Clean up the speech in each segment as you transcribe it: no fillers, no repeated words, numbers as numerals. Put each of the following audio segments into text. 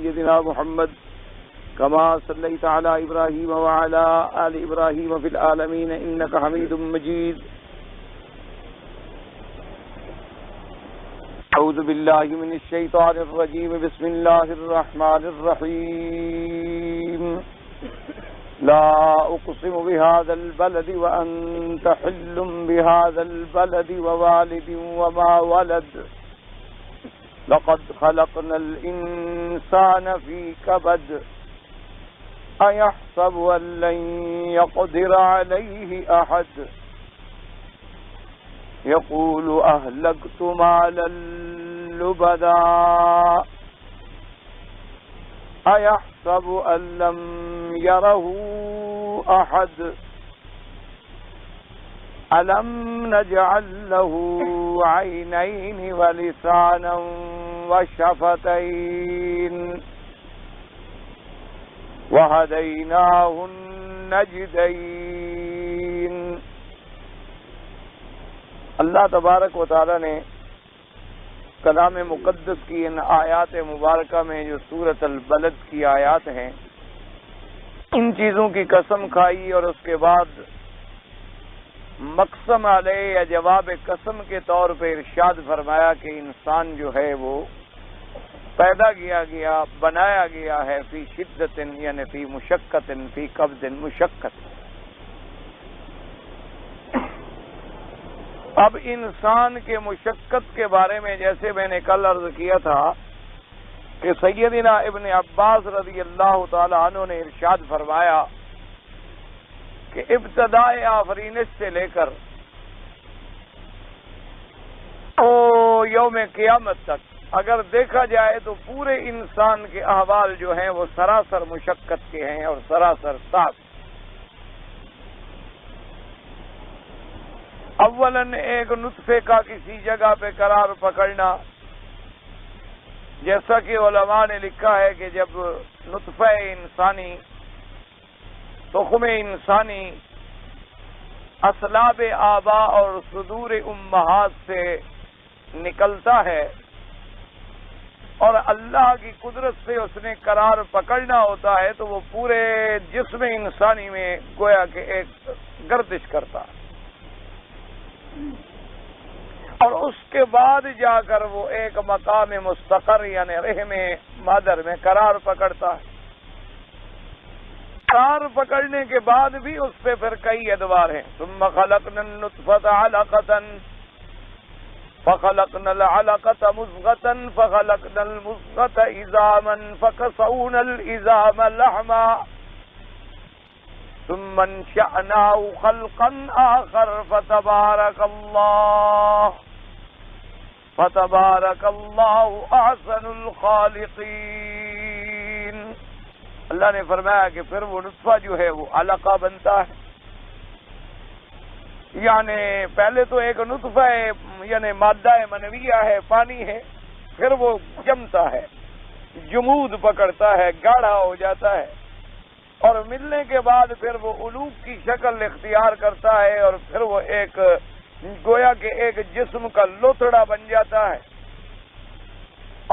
سيدنا محمد كما صليت على إبراهيم وعلى آل إبراهيم في العالمين إنك حميد مجيد. أعوذ بالله من الشيطان الرجيم. بسم الله الرحمن الرحيم. لا أقسم بهذا البلد وأنت حل بهذا البلد ووالد وما ولد لقد خلقنا الإنسان في كبد أيحسب أن لن يقدر عليه أحد يقول أهلكت مالا لبدا أيحسب أن لم يره أحد ألم نجعل له عينين ولسانا وشفتين وهديناه النجدين. اللہ تبارک و تعالی نے کلام مقدس کی ان آیات مبارکہ میں جو سورۃ البلد کی آیات ہیں ان چیزوں کی قسم کھائی اور اس کے بعد مقسم علیہ یا جواب قسم کے طور پہ ارشاد فرمایا کہ انسان جو ہے وہ پیدا کیا گیا بنایا گیا ہے فی شدت یعنی فی مشقت فی قبض مشقت. اب انسان کے مشقت کے بارے میں جیسے میں نے کل عرض کیا تھا کہ سیدنا ابن عباس رضی اللہ تعالی عنہ نے ارشاد فرمایا کہ ابتدائے آفرینش سے لے کر یوم قیامت تک اگر دیکھا جائے تو پورے انسان کے احوال جو ہیں وہ سراسر مشقت کے ہیں اور سراسر صعب. اولاً ایک نطفے کا کسی جگہ پہ قرار پکڑنا، جیسا کہ علماء نے لکھا ہے کہ جب نطفہ انسانی تخم انسانی اصلاب آبا اور صدور امہات سے نکلتا ہے اور اللہ کی قدرت سے اس نے قرار پکڑنا ہوتا ہے تو وہ پورے جسم انسانی میں گویا کہ ایک گردش کرتا ہے اور اس کے بعد جا کر وہ ایک مقام مستقر یعنی رحم مادر میں قرار پکڑتا ہے. قرار پکڑنے کے بعد بھی اس پہ پھر کئی ادوار ہیں. ثم خلقنا النطفة علقة فخلقنا العلقة مضغة فخلقنا المضغة عظاما فكسونا العظام لحما ثم انشأناه خلقا آخر فتبارك الله احسن الخالقین. اللہ نے فرمایا کہ پھر وہ نطفہ جو ہے وہ علقہ بنتا ہے، یعنی پہلے تو ایک نطفہ ہے یعنی مادہ منویہ ہے، پانی ہے، پھر وہ جمتا ہے، جمود پکڑتا ہے، گاڑھا ہو جاتا ہے اور ملنے کے بعد پھر وہ علوق کی شکل اختیار کرتا ہے اور پھر وہ ایک گویا کہ ایک جسم کا لوتھڑا بن جاتا ہے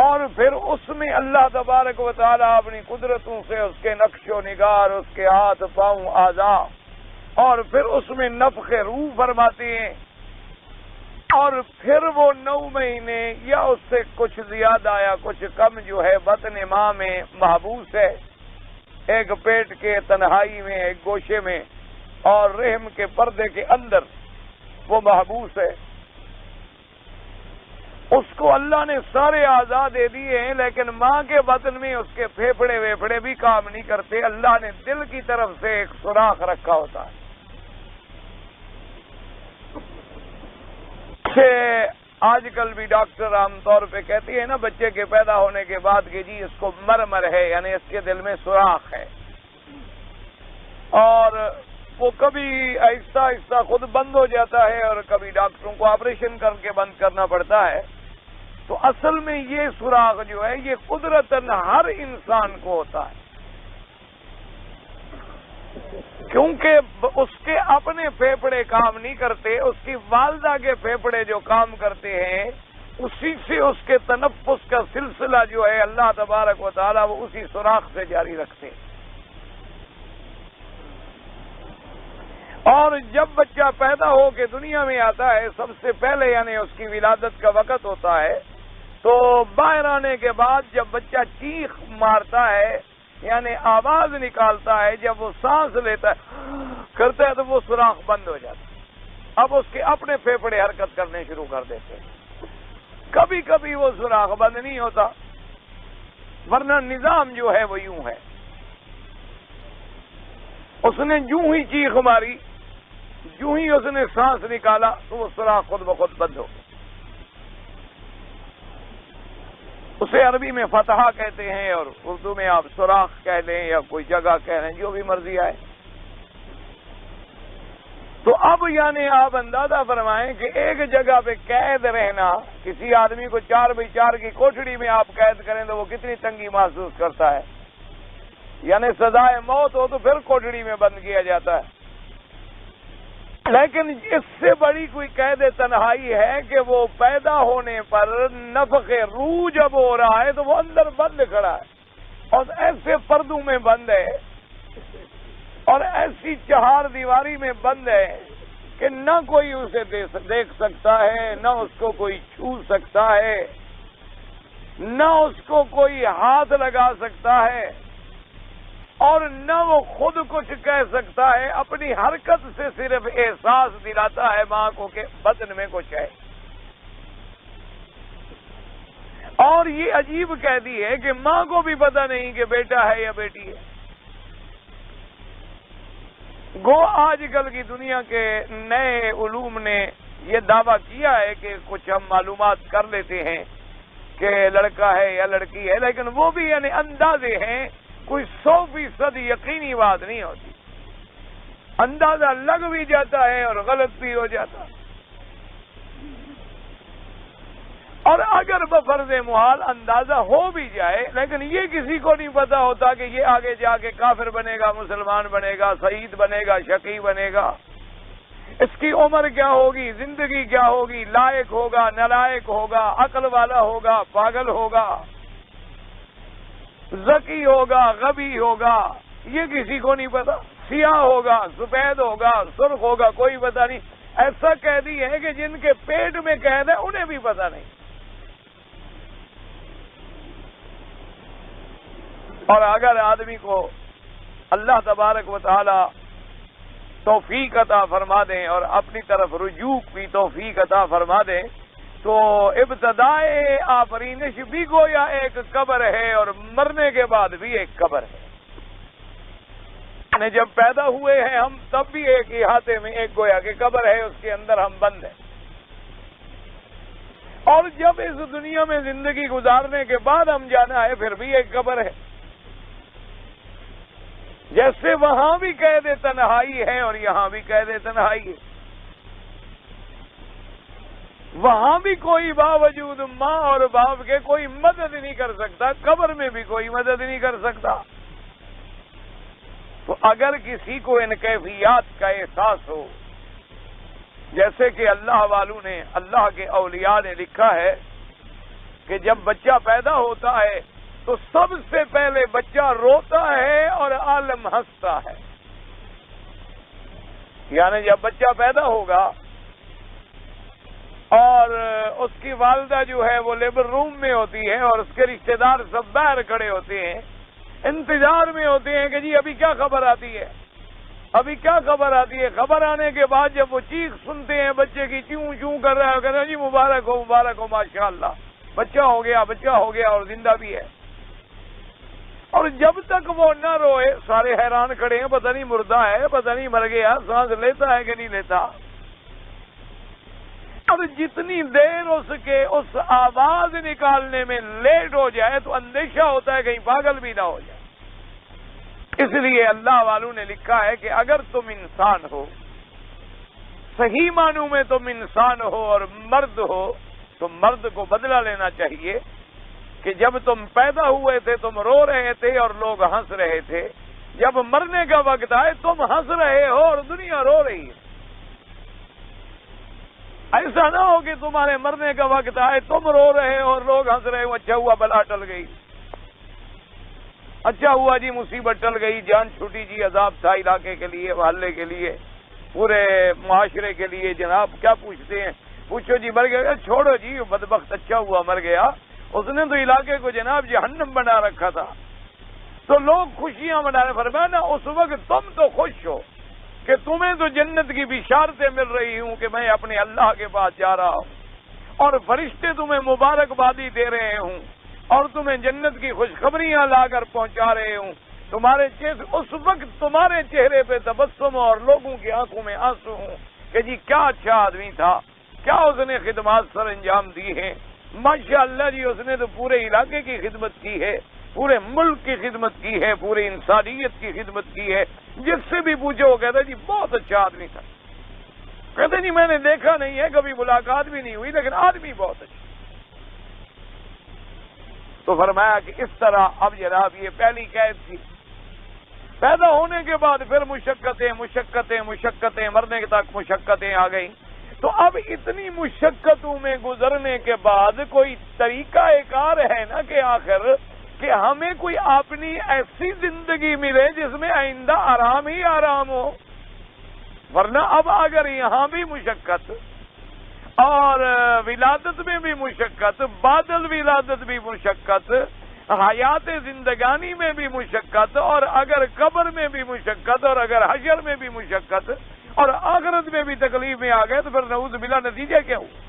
اور پھر اس میں اللہ تبارک و تعالیٰ اپنی قدرتوں سے اس کے نقش و نگار، اس کے ہاتھ پاؤں اعضاء اور پھر اس میں نفخ روح فرماتے ہیں اور پھر وہ 9 مہینے یا اس سے کچھ زیادہ یا کچھ کم جو ہے بطن ماں میں محبوس ہے، ایک پیٹ کے تنہائی میں ایک گوشے میں اور رحم کے پردے کے اندر وہ محبوس ہے. اس کو اللہ نے سارے اعضاء دے دیے ہیں لیکن ماں کے بطن میں اس کے پھیپھڑے ویپھڑے بھی کام نہیں کرتے. اللہ نے دل کی طرف سے ایک سوراخ رکھا ہوتا ہے. آج کل بھی ڈاکٹر عام طور پہ کہتے ہیں نا بچے کے پیدا ہونے کے بعد کہ جی اس کو مرمر ہے یعنی اس کے دل میں سوراخ ہے اور وہ کبھی آہستہ آہستہ خود بند ہو جاتا ہے اور کبھی ڈاکٹروں کو آپریشن کر کے بند کرنا پڑتا ہے. تو اصل میں یہ سوراخ جو ہے یہ قدرتاً ہر انسان کو ہوتا ہے کیونکہ اس کے اپنے پھیپھڑے کام نہیں کرتے، اس کی والدہ کے پھیپھڑے جو کام کرتے ہیں اسی سے اس کے تنفس کا سلسلہ جو ہے اللہ تبارک و تعالیٰ وہ اسی سوراخ سے جاری رکھتے. اور جب بچہ پیدا ہو کے دنیا میں آتا ہے سب سے پہلے یعنی اس کی ولادت کا وقت ہوتا ہے، تو باہر آنے کے بعد جب بچہ چیخ مارتا ہے یعنی آواز نکالتا ہے، جب وہ سانس لیتا ہے کرتا ہے تو وہ سوراخ بند ہو جاتا ہے. اب اس کے اپنے پھیپھڑے حرکت کرنے شروع کر دیتے ہیں. کبھی کبھی وہ سوراخ بند نہیں ہوتا، ورنہ نظام جو ہے وہ یوں ہے. اس نے یوں ہی چیخ ماری، یوں ہی اس نے سانس نکالا تو وہ سوراخ خود بخود بند ہو. اسے عربی میں فتحہ کہتے ہیں اور اردو میں آپ سوراخ کہہ لیں یا کوئی جگہ کہہ لیں، جو بھی مرضی آئے. تو اب یعنی آپ اندازہ فرمائیں کہ ایک جگہ پہ قید رہنا، کسی آدمی کو 4x4 کی کوٹھڑی میں آپ قید کریں تو وہ کتنی تنگی محسوس کرتا ہے. یعنی سزائے موت ہو تو پھر کوٹھڑی میں بند کیا جاتا ہے. لیکن اس سے بڑی کوئی قید تنہائی ہے کہ وہ پیدا ہونے پر نفخ روح جب ہو رہا ہے تو وہ اندر بند کھڑا ہے اور ایسے پردوں میں بند ہے اور ایسی چہار دیواری میں بند ہے کہ نہ کوئی اسے دیکھ سکتا ہے، نہ اس کو کوئی چھو سکتا ہے، نہ اس کو کوئی ہاتھ لگا سکتا ہے اور نہ وہ خود کچھ کہہ سکتا ہے. اپنی حرکت سے صرف احساس دلاتا ہے ماں کو کہ بدن میں کچھ ہے. اور یہ عجیب قیدی ہے کہ ماں کو بھی پتہ نہیں کہ بیٹا ہے یا بیٹی ہے. گو آج کل کی دنیا کے نئے علوم نے یہ دعویٰ کیا ہے کہ کچھ ہم معلومات کر لیتے ہیں کہ لڑکا ہے یا لڑکی ہے، لیکن وہ بھی یعنی اندازے ہیں، کوئی 100% یقینی بات نہیں ہوتی. اندازہ لگ بھی جاتا ہے اور غلط بھی ہو جاتا ہے. اور اگر بفرض محال اندازہ ہو بھی جائے لیکن یہ کسی کو نہیں پتا ہوتا کہ یہ آگے جا کے کافر بنے گا، مسلمان بنے گا، شہید بنے گا، شقی بنے گا. اس کی عمر کیا ہوگی، زندگی کیا ہوگی، لائق ہوگا، نالائق ہوگا، عقل والا ہوگا، پاگل ہوگا، ذکی ہوگا، غبی ہوگا، یہ کسی کو نہیں پتا. سیاہ ہوگا، سفید ہوگا، سرخ ہوگا، کوئی پتا نہیں. ایسا قیدی ہے کہ جن کے پیٹ میں قید ہے انہیں بھی پتا نہیں. اور اگر آدمی کو اللہ تبارک و تعالی توفیق عطا فرما دیں اور اپنی طرف رجوع کی توفیق عطا فرما دیں تو ابتدائے آفرینش بھی گویا ایک قبر ہے اور مرنے کے بعد بھی ایک قبر ہے. یعنی جب پیدا ہوئے ہیں ہم تب بھی ایک احاطے میں ایک گویا کہ قبر ہے، اس کے اندر ہم بند ہیں. اور جب اس دنیا میں زندگی گزارنے کے بعد ہم جانا ہے پھر بھی ایک قبر ہے. جیسے وہاں بھی قید تنہائی ہے اور یہاں بھی قید تنہائی ہے. وہاں بھی کوئی باوجود ماں اور باپ کے کوئی مدد نہیں کر سکتا، قبر میں بھی کوئی مدد نہیں کر سکتا. تو اگر کسی کو ان کیفیات کا احساس ہو، جیسے کہ اللہ والوں نے، اللہ کے اولیاء نے لکھا ہے کہ جب بچہ پیدا ہوتا ہے تو سب سے پہلے بچہ روتا ہے اور عالم ہنستا ہے. یعنی جب بچہ پیدا ہوگا اور اس کی والدہ جو ہے وہ لیبر روم میں ہوتی ہے اور اس کے رشتہ دار سب باہر کھڑے ہوتے ہیں، انتظار میں ہوتے ہیں کہ جی ابھی کیا خبر آتی ہے، ابھی کیا خبر آتی ہے. خبر آنے کے بعد جب وہ چیخ سنتے ہیں بچے کی، چوں چوں کر رہا ہے، کہتے ہیں جی مبارک ہو ماشاءاللہ، بچہ ہو گیا اور زندہ بھی ہے. اور جب تک وہ نہ روئے سارے حیران کھڑے ہیں، پتہ نہیں مردہ ہے، پتہ نہیں مر گیا، سانس لیتا ہے کہ نہیں لیتا. اور جتنی دیر اس کے اس آواز نکالنے میں لیٹ ہو جائے تو اندیشہ ہوتا ہے کہیں پاگل بھی نہ ہو جائے. اس لیے اللہ والوں نے لکھا ہے کہ اگر تم انسان ہو، صحیح معنوں میں تم انسان ہو اور مرد ہو، تو مرد کو بدلہ لینا چاہیے کہ جب تم پیدا ہوئے تھے تم رو رہے تھے اور لوگ ہنس رہے تھے، جب مرنے کا وقت آئے تم ہنس رہے ہو اور دنیا رو رہی ہے. ایسا نہ ہو کہ تمہارے مرنے کا وقت آئے تم رو رہے ہو اور لوگ ہنس رہے ہو، اچھا ہوا بلا ٹل گئی، اچھا ہوا جی مصیبت ٹل گئی، جان چھوٹی جی، عذاب تھا علاقے کے لیے، محلے کے لیے، پورے معاشرے کے لیے، جناب کیا پوچھتے ہیں، پوچھو جی مر گیا، چھوڑو جی بدبخت، اچھا ہوا مر گیا، اس نے تو علاقے کو جناب جہنم بنا رکھا تھا۔ تو لوگ خوشیاں منا رہے، فرمایا نا اس وقت تم تو خوش ہو کہ تمہیں تو جنت کی بشارتیں مل رہی ہوں کہ میں اپنے اللہ کے پاس جا رہا ہوں، اور فرشتے تمہیں مبارکبادی دے رہے ہوں اور تمہیں جنت کی خوشخبریاں لا کر پہنچا رہے ہوں، تمہارے اس وقت تمہارے چہرے پہ تبسم اور لوگوں کی آنکھوں میں آنسو ہوں کہ جی کیا اچھا آدمی تھا، کیا اس نے خدمات سر انجام دی ہیں، ماشاء اللہ جی اس نے تو پورے علاقے کی خدمت کی ہے، پورے ملک کی خدمت کی ہے، پورے انسانیت کی خدمت کی ہے، جس سے بھی پوچھو وہ کہتا جی بہت اچھا آدمی تھا، کہتے جی میں نے دیکھا نہیں ہے، کبھی ملاقات بھی نہیں ہوئی، لیکن آدمی بہت اچھا۔ تو فرمایا کہ اس طرح اب جناب یہ پہلی قید تھی، پیدا ہونے کے بعد پھر مشقتیں مشقتیں مشقتیں، مرنے تک مشقتیں آ گئیں، تو اب اتنی مشقتوں میں گزرنے کے بعد کوئی طریقہ کار ہے نا کہ آخر کہ ہمیں کوئی اپنی ایسی زندگی ملے جس میں آئندہ آرام ہی آرام ہو، ورنہ اب اگر یہاں بھی مشقت اور ولادت میں بھی مشقت، بادل ولادت بھی مشقت، حیات زندگانی میں بھی مشقت، اور اگر قبر میں بھی مشقت، اور اگر حشر میں بھی مشقت، اور آخرت میں بھی تکلیف میں آ گئے، تو پھر نعوذ باللہ نتیجہ کیا ہوا؟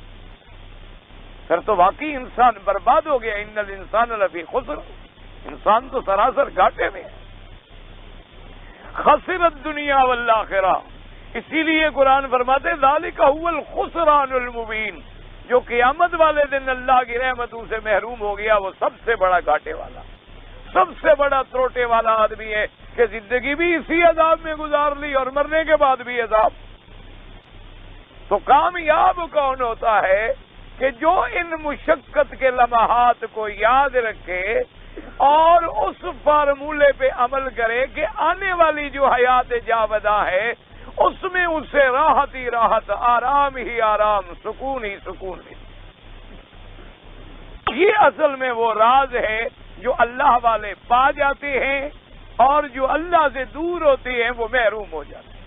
پھر تو واقعی انسان برباد ہو گیا۔ ان الانسان لفی خسر، انسان تو سراسر گھاٹے میں ہے۔ خسرت دنیا والآخرہ، اسی لیے قرآن فرماتے ذالک هو الخسران المبین، جو قیامت والے دن اللہ کی رحمتوں سے محروم ہو گیا وہ سب سے بڑا گھاٹے والا، سب سے بڑا تروٹے والا آدمی ہے کہ زندگی بھی اسی عذاب میں گزار لی اور مرنے کے بعد بھی عذاب۔ تو کامیاب کون ہوتا ہے کہ جو ان مشقت کے لمحات کو یاد رکھے اور اس فارمولے پہ عمل کرے کہ آنے والی جو حیات جاوداں ہے اس میں اسے راحت ہی راحت، آرام ہی آرام، سکون ہی سکون ہے۔ یہ اصل میں وہ راز ہے جو اللہ والے پا جاتے ہیں اور جو اللہ سے دور ہوتے ہیں وہ محروم ہو جاتے ہیں۔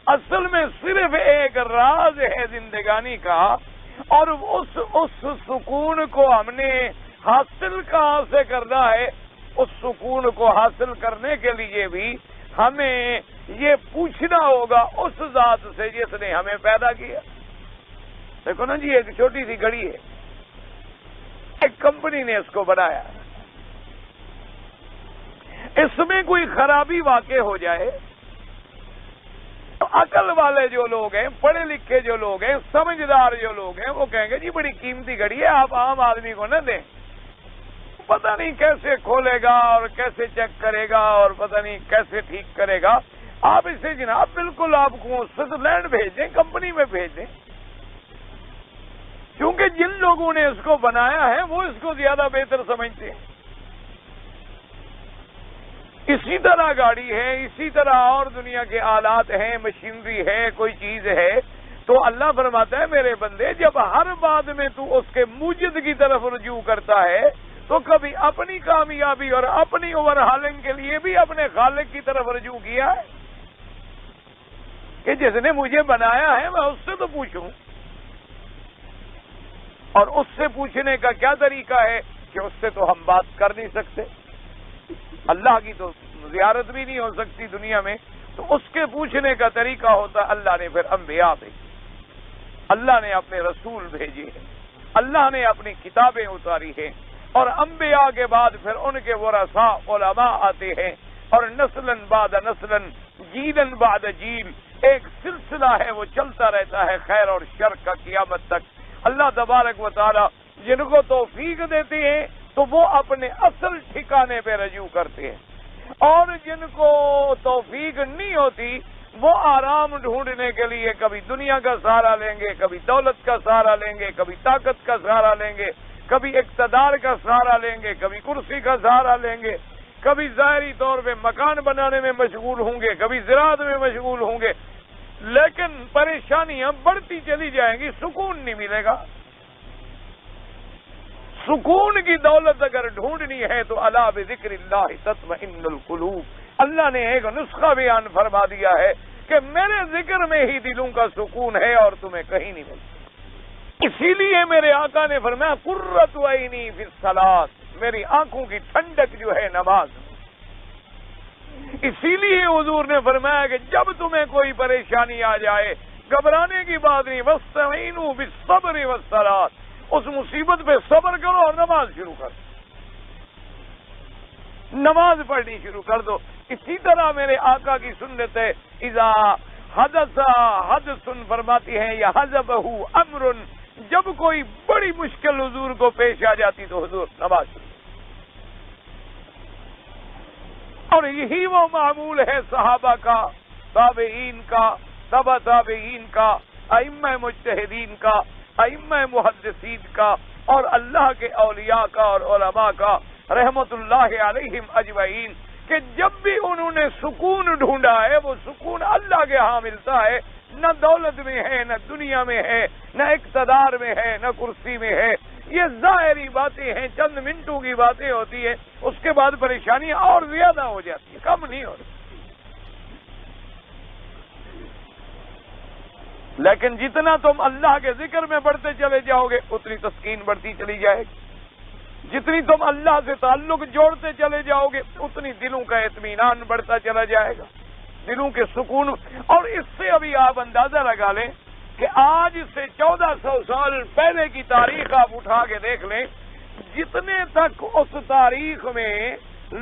اصل میں صرف ایک راز ہے زندگانی کا، اور اس سکون کو ہم نے حاصل کہاں سے کرنا ہے؟ اس سکون کو حاصل کرنے کے لیے بھی ہمیں یہ پوچھنا ہوگا اس ذات سے جس نے ہمیں پیدا کیا۔ دیکھو نا جی، ایک چھوٹی سی گھڑی ہے، ایک کمپنی نے اس کو بنایا، اس میں کوئی خرابی واقع ہو جائے تو عقل والے جو لوگ ہیں، پڑھے لکھے جو لوگ ہیں، سمجھدار جو لوگ ہیں، وہ کہیں گے جی بڑی قیمتی گھڑی ہے، آپ عام آدمی کو نہ دیں، پتہ نہیں کیسے کھولے گا اور کیسے چیک کرے گا اور پتہ نہیں کیسے ٹھیک کرے گا، آپ اسے جناب بالکل آپ کو سوئٹزرلینڈ بھیج دیں، کمپنی میں بھیج دیں، کیونکہ جن لوگوں نے اس کو بنایا ہے وہ اس کو زیادہ بہتر سمجھتے ہیں۔ اسی طرح گاڑی ہے، اسی طرح اور دنیا کے آلات ہیں، مشینری ہے، کوئی چیز ہے، تو اللہ فرماتا ہے میرے بندے جب ہر بات میں تو اس کے موجد کی طرف رجوع کرتا ہے تو کبھی اپنی کامیابی اور اپنی اوور ہالنگ کے لیے بھی اپنے خالق کی طرف رجوع کیا ہے کہ جس نے مجھے بنایا ہے میں اس سے تو پوچھوں، اور اس سے پوچھنے کا کیا طریقہ ہے کہ اس سے تو ہم بات کر نہیں سکتے، اللہ کی تو زیارت بھی نہیں ہو سکتی دنیا میں، تو اس کے پوچھنے کا طریقہ ہوتا ہے اللہ نے پھر انبیاء بھیجے، اللہ نے اپنے رسول بھیجے ہیں، اللہ نے اپنی کتابیں اتاری ہیں، اور انبیاء کے بعد پھر ان کے ورثاء علماء آتے ہیں، اور نسلاً بعد نسلاً، جیلاً بعد جیل، ایک سلسلہ ہے وہ چلتا رہتا ہے خیر اور شر کا قیامت تک۔ اللہ تبارک و تعالی جن کو توفیق دیتے ہیں تو وہ اپنے اصل ٹھکانے پہ رجوع کرتے ہیں، اور جن کو توفیق نہیں ہوتی وہ آرام ڈھونڈنے کے لیے کبھی دنیا کا سہارا لیں گے، کبھی دولت کا سہارا لیں گے، کبھی طاقت کا سہارا لیں گے، کبھی اقتدار کا سہارا لیں گے، کبھی کرسی کا سہارا لیں گے، کبھی ظاہری طور پہ مکان بنانے میں مشغول ہوں گے، کبھی زراعت میں مشغول ہوں گے، لیکن پریشانیاں بڑھتی چلی جائیں گی، سکون نہیں ملے گا۔ سکون کی دولت اگر ڈھونڈنی ہے تو الا بذکر اللہ تطمئن القلوب، اللہ نے ایک نسخہ بیان فرما دیا ہے کہ میرے ذکر میں ہی دلوں کا سکون ہے اور تمہیں کہیں نہیں ملتا۔ اسی لیے میرے آقا نے فرمایا قرۃ عینی فی الصلاۃ، میری آنکھوں کی ٹھنڈک جو ہے نماز۔ اسی لیے حضور نے فرمایا کہ جب تمہیں کوئی پریشانی آ جائے گھبرانے کی بات نہیں، واستعینوا بالصبر والصلاۃ، اس مصیبت پہ صبر کرو اور نماز شروع کرو، نماز پڑھنی شروع کر دو۔ اسی طرح میرے آقا کی سنت ہے اذا حدث حدث فرماتی ہیں یا حذبہ امر، جب کوئی بڑی مشکل حضور کو پیش آ جاتی تو حضور نماز شروع۔ اور یہی وہ معمول ہے صحابہ کا، تابعین کا، تبع تابعین کا، ائمہ مجتہدین کا، ائمہ محدثین کا، اور اللہ کے اولیاء کا اور علماء کا رحمت اللہ علیہم اجمعین، کہ جب بھی انہوں نے سکون ڈھونڈا ہے وہ سکون اللہ کے ہاں ملتا ہے، نہ دولت میں ہے، نہ دنیا میں ہے، نہ اقتدار میں ہے، نہ کرسی میں ہے۔ یہ ظاہری باتیں ہیں، چند منٹوں کی باتیں ہوتی ہیں، اس کے بعد پریشانیاں اور زیادہ ہو جاتی ہیں، کم نہیں ہو رہی۔ لیکن جتنا تم اللہ کے ذکر میں بڑھتے چلے جاؤ گے اتنی تسکین بڑھتی چلی جائے گی، جتنی تم اللہ سے تعلق جوڑتے چلے جاؤ گے اتنی دلوں کا اطمینان بڑھتا چلا جائے گا، دلوں کے سکون۔ اور اس سے ابھی آپ اندازہ لگا لیں کہ آج سے 1400 سال پہلے کی تاریخ آپ اٹھا کے دیکھ لیں، جتنے تک اس تاریخ میں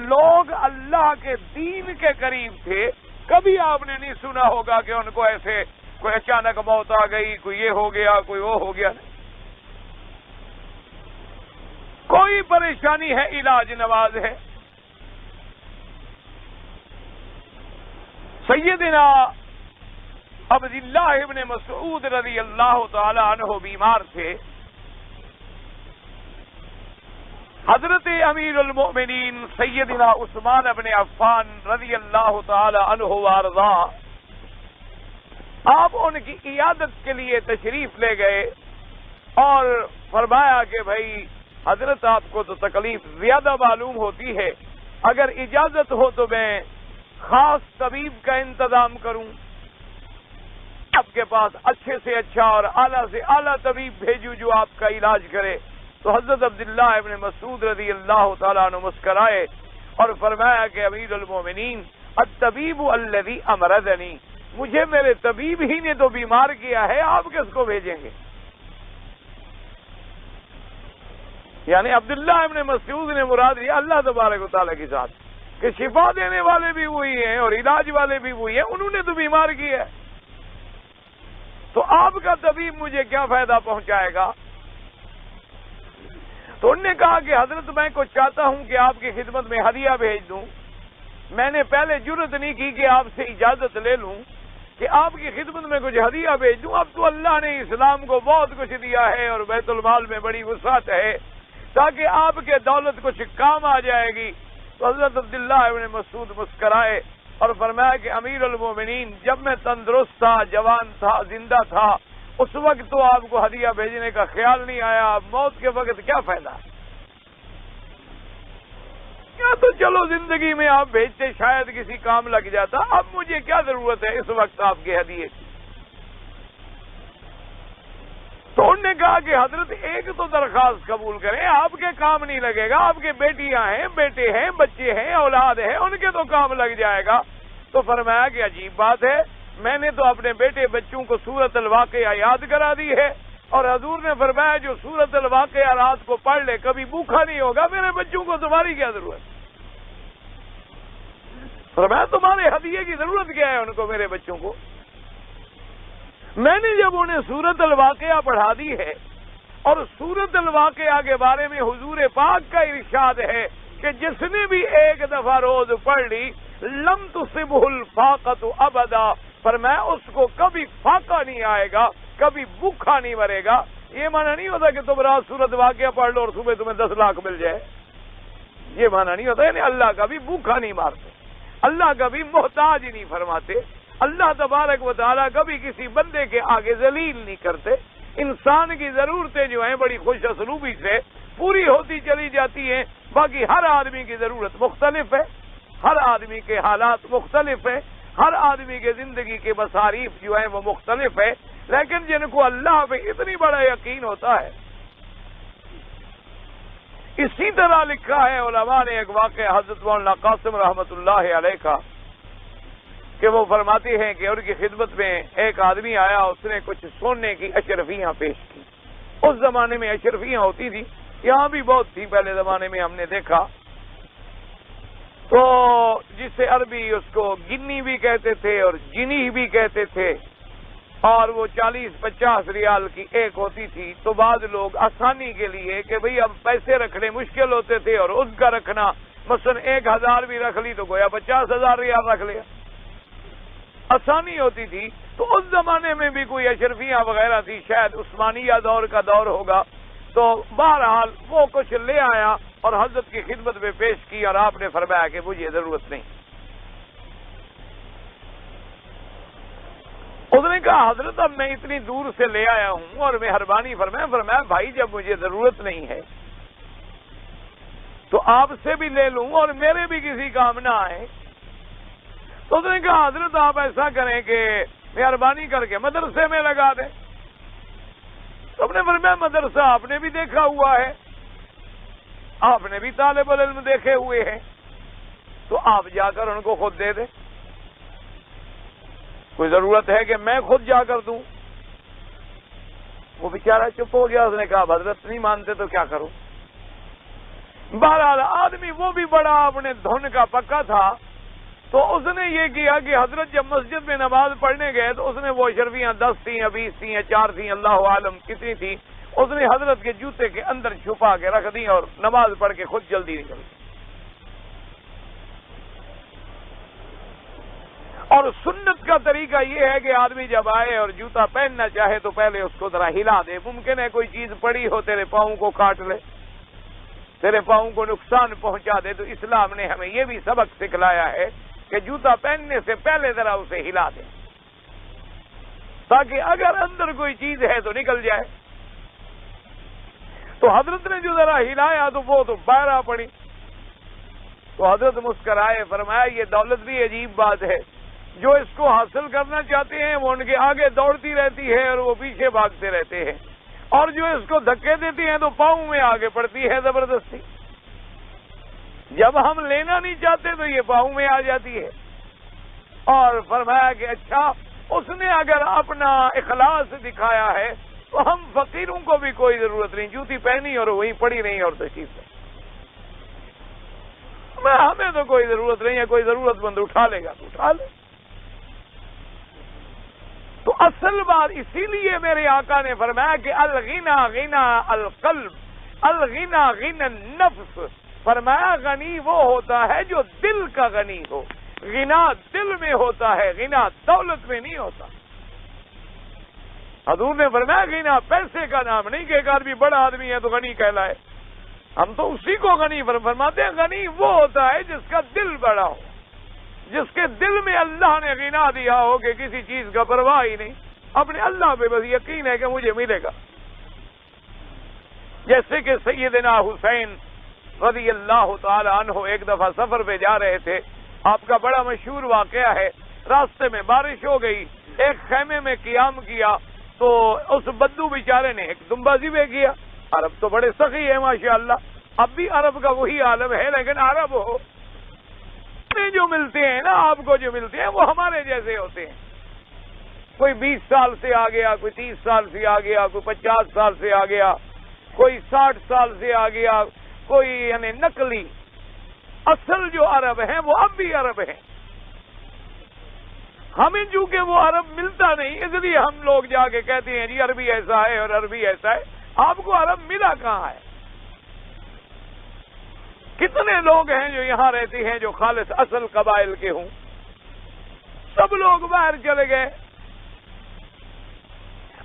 لوگ اللہ کے دین کے قریب تھے، کبھی آپ نے نہیں سنا ہوگا کہ ان کو ایسے کوئی اچانک موت آ گئی، کوئی یہ ہو گیا، کوئی وہ ہو گیا۔ کوئی پریشانی ہے علاج نواز ہے۔ سیدنا عبداللہ ابن مسعود رضی اللہ تعالی عنہ بیمار تھے، حضرت امیر المؤمنین سیدنا عثمان ابن عفان رضی اللہ تعالی عنہ وارضاہ آپ ان کی عیادت کے لیے تشریف لے گئے اور فرمایا کہ بھائی حضرت آپ کو تو تکلیف زیادہ معلوم ہوتی ہے، اگر اجازت ہو تو میں خاص طبیب کا انتظام کروں، آپ کے پاس اچھے سے اچھا اور اعلیٰ سے اعلیٰ طبیب بھیجوں جو آپ کا علاج کرے۔ تو حضرت عبداللہ ابن مسعود رضی اللہ تعالیٰ عنہ مسکرائے اور فرمایا کہ امیر المومنین الطبیب الذی امرضنی، مجھے میرے طبیب ہی نے تو بیمار کیا ہے، آپ کس کو بھیجیں گے؟ یعنی عبداللہ ابن مسعود نے مراد لیا اللہ تبارک و تعالیٰ کی ذات، کہ شفا دینے والے بھی وہی ہیں اور علاج والے بھی وہی ہیں، انہوں نے تو بیمار کیا ہے، تو آپ کا طبیب مجھے کیا فائدہ پہنچائے گا؟ تو انہوں نے کہا کہ حضرت میں کو چاہتا ہوں کہ آپ کی خدمت میں ہدیہ بھیج دوں، میں نے پہلے جرت نہیں کی کہ آپ سے اجازت لے لوں کہ آپ کی خدمت میں کچھ ہدیہ بھیج دوں، اب تو اللہ نے اسلام کو بہت کچھ دیا ہے اور بیت المال میں بڑی وسعت ہے، تاکہ آپ کے دولت کچھ کام آ جائے گی۔ تو حضرت عبداللہ ابن مسعود مسکرائے اور فرمایا کہ امیر المومنین جب میں تندرست تھا، جوان تھا، زندہ تھا، اس وقت تو آپ کو ہدیہ بھیجنے کا خیال نہیں آیا، اب موت کے وقت کیا فائدہ؟ کیا تو چلو زندگی میں آپ بھیجتے شاید کسی کام لگ جاتا، اب مجھے کیا ضرورت ہے اس وقت آپ کے ہدیے کی؟ تو انہوں نے کہا کہ حضرت ایک تو درخواست قبول کریں، آپ کے کام نہیں لگے گا، آپ کے بیٹیاں ہیں، بیٹے ہیں، بچے ہیں، اولاد ہیں، ان کے تو کام لگ جائے گا۔ تو فرمایا کہ عجیب بات ہے، میں نے تو اپنے بیٹے بچوں کو سورۃ الواقعہ یاد کرا دی ہے، اور حضور نے فرمایا جو سورۃ الواقعہ رات کو پڑھ لے کبھی بھوکا نہیں ہوگا، میرے بچوں کو تمہاری کیا ضرورت؟ فرمایا تمہارے ہدیے کی ضرورت کیا ہے ان کو، میرے بچوں کو؟ میں نے جب انہیں سورۃ الواقعہ پڑھا دی ہے، اور سورۃ الواقعہ کے بارے میں حضور پاک کا ارشاد ہے کہ جس نے بھی ایک دفعہ روز پڑھ لی لم تصبہ الفاقۃ ابدا، فرمایا اس کو کبھی فاقہ نہیں آئے گا، کبھی بھوکا نہیں مرے گا۔ یہ معنی نہیں ہوتا کہ تم رات سورۃ واقعہ پڑھ لو اور صبح تمہیں 10 لاکھ مل جائے، یہ معنی نہیں ہوتا، یعنی اللہ کا بھی بھوکا نہیں مارتے، اللہ کا بھی محتاج ہی نہیں فرماتے، اللہ تبارک و تعالیٰ کبھی کسی بندے کے آگے ذلیل نہیں کرتے. انسان کی ضرورتیں جو ہیں بڑی خوش اسلوبی سے پوری ہوتی چلی جاتی ہیں. باقی ہر آدمی کی ضرورت مختلف ہے، ہر آدمی کے حالات مختلف ہیں، ہر آدمی کے زندگی کے مصاریف جو ہیں وہ مختلف ہے. لیکن جن کو اللہ پہ اتنی بڑا یقین ہوتا ہے، اسی طرح لکھا ہے علماء نے ایک واقعہ حضرت مولانا قاسم رحمت اللہ علیہ کا کہ وہ فرماتے ہیں کہ ان کی خدمت میں ایک آدمی آیا، اس نے کچھ سونے کی اشرفیاں پیش کی. اس زمانے میں اشرفیاں ہوتی تھی، یہاں بھی بہت تھی پہلے زمانے میں، ہم نے دیکھا. تو جسے عربی اس کو گنی بھی کہتے تھے اور جنی بھی کہتے تھے، اور وہ 40-50 ریال کی ایک ہوتی تھی. تو بعض لوگ آسانی کے لیے کہ بھئی اب پیسے رکھنے مشکل ہوتے تھے اور اس کا رکھنا مثلا 1000 بھی رکھ لی تو گویا 50,000 ریال رکھ لیا، آسانی ہوتی تھی. تو اس زمانے میں بھی کوئی اشرفیاں وغیرہ تھی، شاید عثمانیہ دور کا دور ہوگا. تو بہرحال وہ کچھ لے آیا اور حضرت کی خدمت میں پیش کی، اور آپ نے فرمایا کہ مجھے ضرورت نہیں. اس نے کہا حضرت اب میں اتنی دور سے لے آیا ہوں اور مہربانی فرمایا بھائی جب مجھے ضرورت نہیں ہے تو آپ سے بھی لے لوں اور میرے بھی کسی کام نہ آئے. تو اس نے کہا حضرت آپ ایسا کریں کہ مہربانی کر کے مدرسے میں لگا دیں. تو نے فرمایا مدرسہ آپ نے بھی دیکھا ہوا ہے، آپ نے بھی طالب العلم دیکھے ہوئے ہیں، تو آپ جا کر ان کو خود دے دیں. کوئی ضرورت ہے کہ میں خود جا کر دوں؟ وہ بیچارہ چپ ہو گیا. اس نے کہا حضرت نہیں مانتے تو کیا کروں. بہرحال آدمی وہ بھی بڑا اپنے دھن کا پکا تھا، تو اس نے یہ کیا کہ حضرت جب مسجد میں نماز پڑھنے گئے تو اس نے وہ اشرفیاں 10 تھیں یا 20 تھیں یا 4 تھیں، اللہ عالم کتنی تھی، اس نے حضرت کے جوتے کے اندر چھپا کے رکھ دی اور نماز پڑھ کے خود جلدی نکل گئی. اور سنت کا طریقہ یہ ہے کہ آدمی جب آئے اور جوتا پہننا چاہے تو پہلے اس کو ذرا ہلا دے. ممکن ہے کوئی چیز پڑی ہو تیرے پاؤں کو کاٹ لے، تیرے پاؤں کو نقصان پہنچا دے. تو اسلام نے ہمیں یہ بھی سبق سکھلایا ہے کہ جوتا پہننے سے پہلے ذرا اسے ہلا دے تاکہ اگر اندر کوئی چیز ہے تو نکل جائے. تو حضرت نے جو ذرا ہلایا تو وہ تو باہر پڑی. تو حضرت مسکرائے، فرمایا یہ دولت بھی عجیب بات ہے، جو اس کو حاصل کرنا چاہتے ہیں وہ ان کے آگے دوڑتی رہتی ہے اور وہ پیچھے بھاگتے رہتے ہیں، اور جو اس کو دھکے دیتی ہیں تو پاؤں میں آگے پڑتی ہے زبردستی. جب ہم لینا نہیں چاہتے تو یہ پاؤں میں آ جاتی ہے. اور فرمایا کہ اچھا اس نے اگر اپنا اخلاص دکھایا ہے تو ہم فقیروں کو بھی کوئی ضرورت نہیں، جوتی پہنی اور وہیں پڑی نہیں اور تشریف ہے. ہمیں تو کوئی ضرورت نہیں ہے، کوئی ضرورت مند اٹھا لے گا تو اٹھا لے. تو اصل بات اسی لیے میرے آقا نے فرمایا کہ الغنا غنا القلب، الغنا غنا النفس. فرمایا غنی وہ ہوتا ہے جو دل کا غنی ہو. غنا دل میں ہوتا ہے، غنا دولت میں نہیں ہوتا. حضور نے فرمایا غنا پیسے کا نام نہیں کہ ایک آدمی بڑا آدمی ہے تو غنی کہلائے. ہم تو اسی کو غنی فرماتے ہیں. غنی وہ ہوتا ہے جس کا دل بڑا ہو، جس کے دل میں اللہ نے غنا دیا ہو کہ کسی چیز کا پرواہ ہی نہیں، اپنے اللہ پہ بس یقین ہے کہ مجھے ملے گا. جیسے کہ سیدنا حسین رضی اللہ تعالی عنہ ایک دفعہ سفر پہ جا رہے تھے. آپ کا بڑا مشہور واقعہ ہے، راستے میں بارش ہو گئی، ایک خیمے میں قیام کیا تو اس بدو بیچارے نے ایک دمبازی میں کیا. عرب تو بڑے سخی ہیں ماشاءاللہ، اب بھی عرب کا وہی عالم ہے، لیکن عرب ہو جو ملتے ہیں نا، آپ کو جو ملتے ہیں وہ ہمارے جیسے ہوتے ہیں. کوئی 20 سال سے آ گیا، کوئی 30 سال سے آ گیا، کوئی 50 سال سے آ گیا، کوئی 60 سال سے آ گیا، کوئی یعنی نقلی. اصل جو عرب ہیں وہ اب بھی عرب ہیں. ہمیں چونکہ وہ عرب ملتا نہیں، اس لیے ہم لوگ جا کے کہتے ہیں جی عربی ایسا ہے اور عربی ایسا ہے. آپ کو عرب ملا کہاں ہے؟ کتنے لوگ ہیں جو یہاں رہتے ہیں جو خالص اصل قبائل کے ہوں؟ سب لوگ باہر چلے گئے.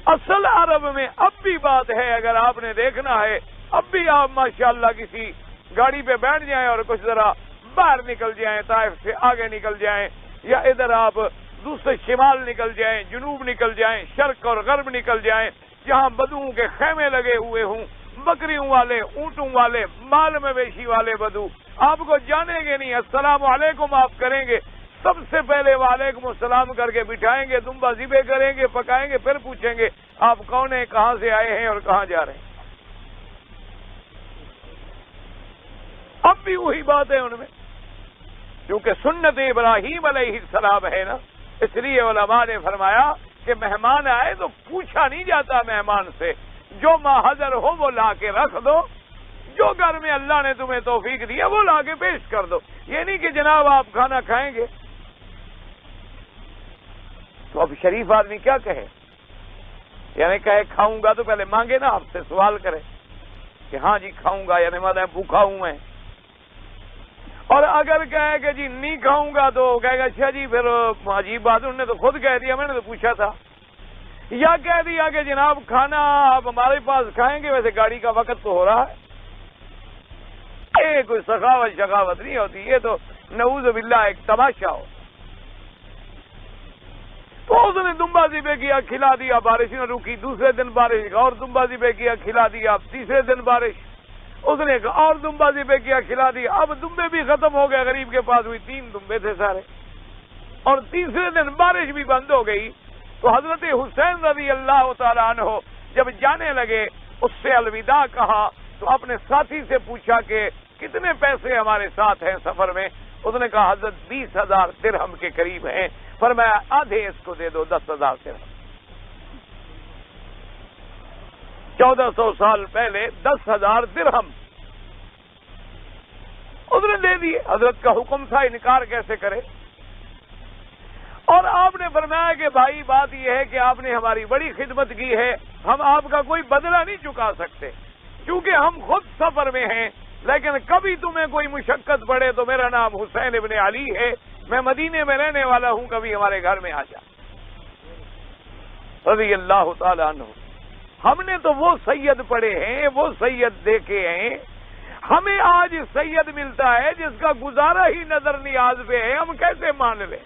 اصل عرب میں اب بھی بات ہے، اگر آپ نے دیکھنا ہے اب بھی آپ ماشاءاللہ کسی گاڑی پہ بیٹھ جائیں اور کچھ ذرا باہر نکل جائیں، طائف سے آگے نکل جائیں، یا ادھر آپ دوسرے شمال نکل جائیں، جنوب نکل جائیں، شرق اور غرب نکل جائیں، جہاں بدوؤں کے خیمے لگے ہوئے ہوں، بکریوں والے، اونٹوں والے، مال مویشی والے بدو آپ کو جانیں گے نہیں، السلام علیکم آپ کریں گے، سب سے پہلے وعلیکم السلام کر کے بٹھائیں گے، دمبا ذبح کریں گے، پکائیں گے، پھر پوچھیں گے آپ کون ہیں، کہاں سے آئے ہیں اور کہاں جا رہے ہیں۔ اب بھی وہی بات ہے ان میں، کیونکہ سنت ابراہیم علیہ السلام ہے نا، اس لیے علماء نے فرمایا کہ مہمان آئے تو پوچھا نہیں جاتا مہمان سے، جو ماحضر ہو وہ لا کے رکھ دو، جو گھر میں اللہ نے تمہیں توفیق دیا وہ لا کے پیش کر دو، یہ نہیں کہ جناب آپ کھانا کھائیں گے تو اب شریف آدمی کیا کہے، یعنی کہے کھاؤں گا تو پہلے مانگے نا، آپ سے سوال کرے کہ ہاں جی کھاؤں گا، یعنی مطلب بھوکا ہوں میں، اور اگر کہے کہ جی نہیں کھاؤں گا تو کہے گا اچھا جی پھر عجیب بات، انہوں نے تو خود کہہ دیا، میں نے تو پوچھا تھا، یا کہہ دیا کہ جناب کھانا آپ ہمارے پاس کھائیں گے، ویسے گاڑی کا وقت تو ہو رہا ہے، یہ کوئی شخاوت نہیں ہوتی، یہ تو نعوذ باللہ ایک تماشا ہو۔ تو اس نے دمبا ذبح کیا، کھلا دیا، بارش نہ رکی، دوسرے دن بارش، اور دمبا ذبح کیا، کھلا دیا، تیسرے دن بارش، اس نے اور دمبا ذبح کیا، کھلا دیا، اب دمبے بھی ختم ہو گئے، غریب کے پاس ہوئی 3 دمبے تھے سارے، اور تیسرے دن بارش بھی بند ہو گئی، تو حضرت حسین رضی اللہ تعالیٰ عنہ جب جانے لگے، اس سے الوداع کہا تو اپنے ساتھی سے پوچھا کہ کتنے پیسے ہمارے ساتھ ہیں سفر میں، اس نے کہا حضرت 20,000 درہم کے قریب ہیں، فرمایا آدھے اس کو دے دو، 10,000 درہم۔ 1400 سال پہلے 10,000 درہم اس نے دے دیے، حضرت کا حکم تھا، انکار کیسے کرے؟ اور آپ نے فرمایا کہ بھائی بات یہ ہے کہ آپ نے ہماری بڑی خدمت کی ہے، ہم آپ کا کوئی بدلہ نہیں چکا سکتے، کیونکہ ہم خود سفر میں ہیں، لیکن کبھی تمہیں کوئی مشقت پڑے تو میرا نام حسین ابن علی ہے، میں مدینے میں رہنے والا ہوں، کبھی ہمارے گھر میں آ جا، رضی اللہ تعالیٰ عنہ۔ ہم نے تو وہ سید پڑھے ہیں، وہ سید دیکھے ہیں، ہمیں آج سید ملتا ہے جس کا گزارا ہی نظر نیاز پہ ہے، ہم کیسے مان لیں؟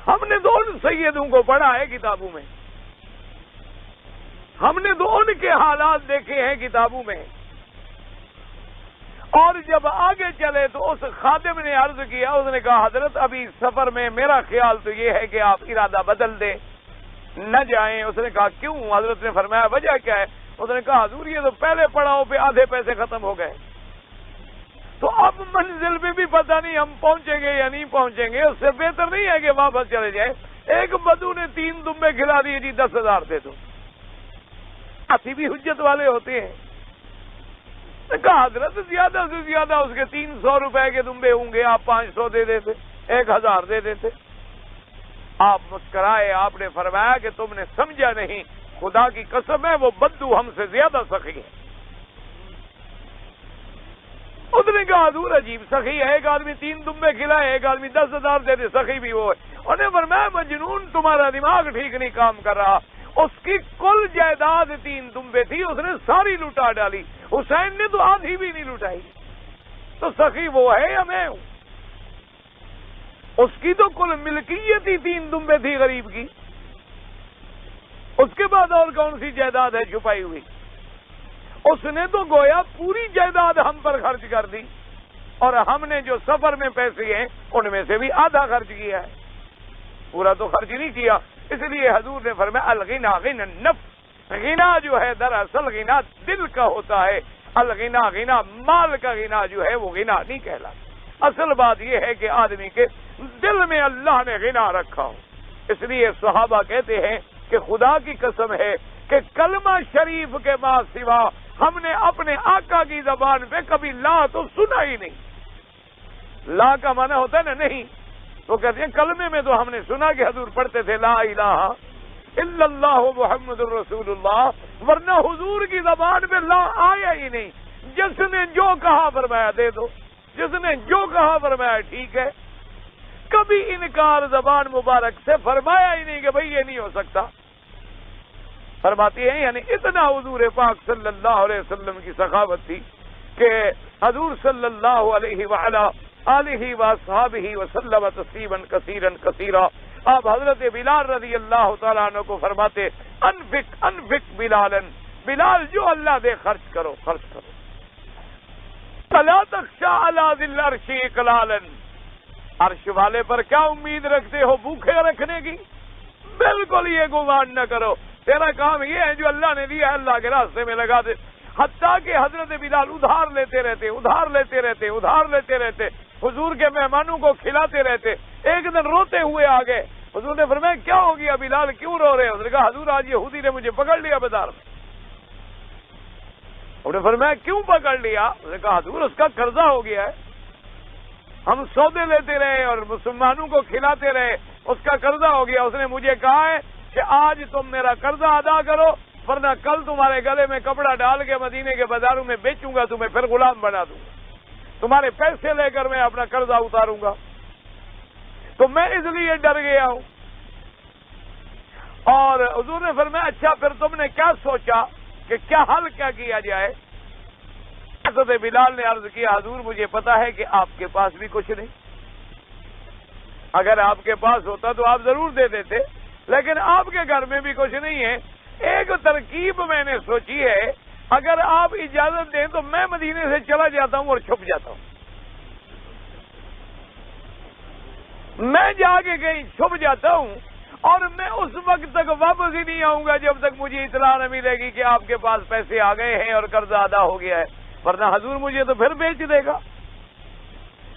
ہم نے تو ان سیدوں کو پڑھا ہے کتابوں میں، ہم نے تو ان کے حالات دیکھے ہیں کتابوں میں، اور جب آگے چلے تو اس خادم نے عرض کیا، اس نے کہا حضرت ابھی سفر میں میرا خیال تو یہ ہے کہ آپ ارادہ بدل دیں، نہ جائیں۔ اس نے کہا کیوں؟ حضرت نے فرمایا وجہ کیا ہے؟ اس نے کہا حضور یہ تو پہلے پڑاؤ پہ آدھے پیسے ختم ہو گئے، تو اب منزل میں بھی پتہ نہیں ہم پہنچیں گے یا نہیں پہنچیں گے، اس سے بہتر نہیں ہے کہ واپس چلے جائیں۔ ایک بدو نے 3 دمبے کھلا دیے، جی 10,000 دے دو، ایسی بھی حجت والے ہوتے ہیں۔ کہا حضرت زیادہ سے زیادہ اس کے 300 روپے کے دمبے ہوں گے، آپ 500 دے دیتے، 1,000 دے دیتے۔ آپ مسکرائے، آپ نے فرمایا کہ تم نے سمجھا نہیں، خدا کی قسم ہے وہ بدو ہم سے زیادہ سخی ہے۔ اس نے کہا حضور عجیب سخی ہے، ایک آدمی 3 دمبے کھلائے، ایک آدمی 10,000 دے دے، سخی بھی وہ ہے۔ انہوں نے فرمایا مجنون تمہارا دماغ ٹھیک نہیں کام کر رہا، اس کی کل جائیداد 3 دمبے تھی، اس نے ساری لٹا ڈالی، حسین نے تو آدھی بھی نہیں لٹائی، تو سخی وہ ہے یا میں ہوں؟ اس کی تو کل ملکیت ہی 3 دمبے تھی غریب کی، اس کے بعد اور کون سی جائیداد ہے چھپائی ہوئی؟ اس نے تو گویا پوری جائیداد ہم پر خرچ کر دی، اور ہم نے جو سفر میں پیسے ہیں ان میں سے بھی آدھا خرچ کیا ہے، پورا تو خرچ نہیں کیا۔ اس لیے حضور نے فرمایا الغنا غنا النفس، غنا جو ہے دراصل غنا دل کا ہوتا ہے، الغنا غنا مال کا غنا جو ہے وہ غنا نہیں کہلاتا۔ اصل بات یہ ہے کہ آدمی کے دل میں اللہ نے غنا رکھا ہو۔ اس لیے صحابہ کہتے ہیں کہ خدا کی قسم ہے کہ کلمہ شریف کے ماں سوا ہم نے اپنے آقا کی زبان پہ کبھی لا تو سنا ہی نہیں۔ لا کا معنی ہوتا ہے نا نہیں، تو کہتے ہیں کلمے میں تو ہم نے سنا کہ حضور پڑھتے تھے لا الہ الا اللہ محمد الرسول اللہ، ورنہ حضور کی زبان پہ لا آیا ہی نہیں۔ جس نے جو کہا فرمایا دے دو، جس نے جو کہا فرمایا ٹھیک ہے، کبھی انکار زبان مبارک سے فرمایا ہی نہیں کہ بھئی یہ نہیں ہو سکتا۔ فرماتی ہیں یعنی اتنا حضور پاک صلی اللہ علیہ وسلم کی سخاوت تھی کہ حضور صلی اللہ علیہ وآلہ آلہ واصحابہ وسلم تسلیما کثیرا کثیرا۔ آپ حضرت بلال رضی اللہ تعالیٰ عنہ کو فرماتے انفق بلالا، بلال جو اللہ دے خرچ کرو خرچ کرو۔ فلا تخشى على ذي العرش اقلالا، عرش والے پر کیا امید رکھتے ہو بھوکے رکھنے کی؟ بالکل یہ گمان نہ کرو، تیرا کام یہ ہے جو اللہ نے دیا اللہ کے راستے میں لگا دے۔ حتیٰ کہ حضرت بلال ادھار لیتے رہتے، حضور کے مہمانوں کو کھلاتے رہتے۔ ایک دن روتے ہوئے آ گئے، حضور نے فرمایا کیا ہو گیا بلال، کیوں رو رہے؟ حضور نے کہا حضور آج یہودی نے مجھے پکڑ لیا بازار میں۔ انہوں نے فرمایا کیوں پکڑ لیا؟ اس نے کہا حضور اس کا قرضہ ہو گیا ہے، ہم سودے لیتے رہے اور مسلمانوں کو کھلاتے رہے، اس کا قرضہ ہو گیا۔ اس نے مجھے کہا ہے کہ آج تم میرا قرضہ ادا کرو ورنہ کل تمہارے گلے میں کپڑا ڈال کے مدینے کے بازاروں میں بیچوں گا، تمہیں پھر غلام بنا دوں گا، تمہارے پیسے لے کر میں اپنا قرضہ اتاروں گا۔ تو میں اس لیے ڈر گیا ہوں۔ اور حضور نے فرمایا اچھا پھر تم نے کیا سوچا کہ کیا حل کیا کیا جائے؟ حضرت بلال نے عرض کیا حضور مجھے پتا ہے کہ آپ کے پاس بھی کچھ نہیں، اگر آپ کے پاس ہوتا تو آپ ضرور دے دیتے، لیکن آپ کے گھر میں بھی کچھ نہیں ہے۔ ایک ترکیب میں نے سوچی ہے، اگر آپ اجازت دیں تو میں مدینے سے چلا جاتا ہوں اور چھپ جاتا ہوں، میں جا کے کہیں چھپ جاتا ہوں اور میں اس وقت تک واپس ہی نہیں آؤں گا جب تک مجھے اطلاع نہ ملے گی کہ آپ کے پاس پیسے آ گئے ہیں اور قرضہ ادا ہو گیا ہے، ورنہ حضور مجھے تو پھر بیچ دے گا۔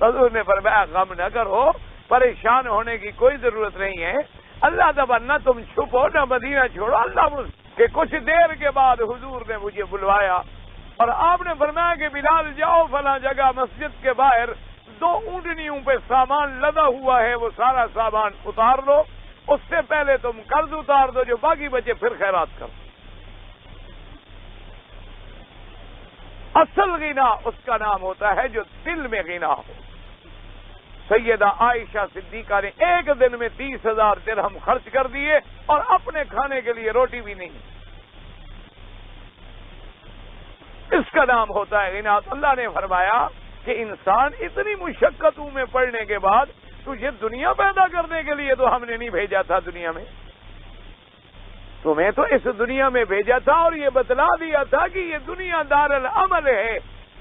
حضور نے فرمایا غم نہ کرو، پریشان ہونے کی کوئی ضرورت نہیں ہے، اللہ تبارک نہ تم چھپو نہ مدینہ چھوڑو، اللہ کہ کچھ دیر کے بعد حضور نے مجھے بلوایا اور آپ نے فرمایا کہ بلال جاؤ فلاں جگہ مسجد کے باہر 2 اونٹنیوں پہ سامان لدا ہوا ہے، وہ سارا سامان اتار لو، اس سے پہلے تم قرض اتار دو، جو باقی بچے پھر خیرات کرو۔ اصل غنا اس کا نام ہوتا ہے جو دل میں غنا ہو۔ سیدہ عائشہ صدیقہ نے ایک دن میں 30,000 درہم خرچ کر دیے اور اپنے کھانے کے لیے روٹی بھی نہیں، اس کا نام ہوتا ہے غنا۔ اللہ نے فرمایا کہ انسان اتنی مشقتوں میں پڑنے کے بعد تجھے دنیا پیدا کرنے کے لیے تو ہم نے نہیں بھیجا تھا دنیا میں، تمہیں تو اس دنیا میں بھیجا تھا اور یہ بتلا دیا تھا کہ یہ دنیا دار العمل ہے،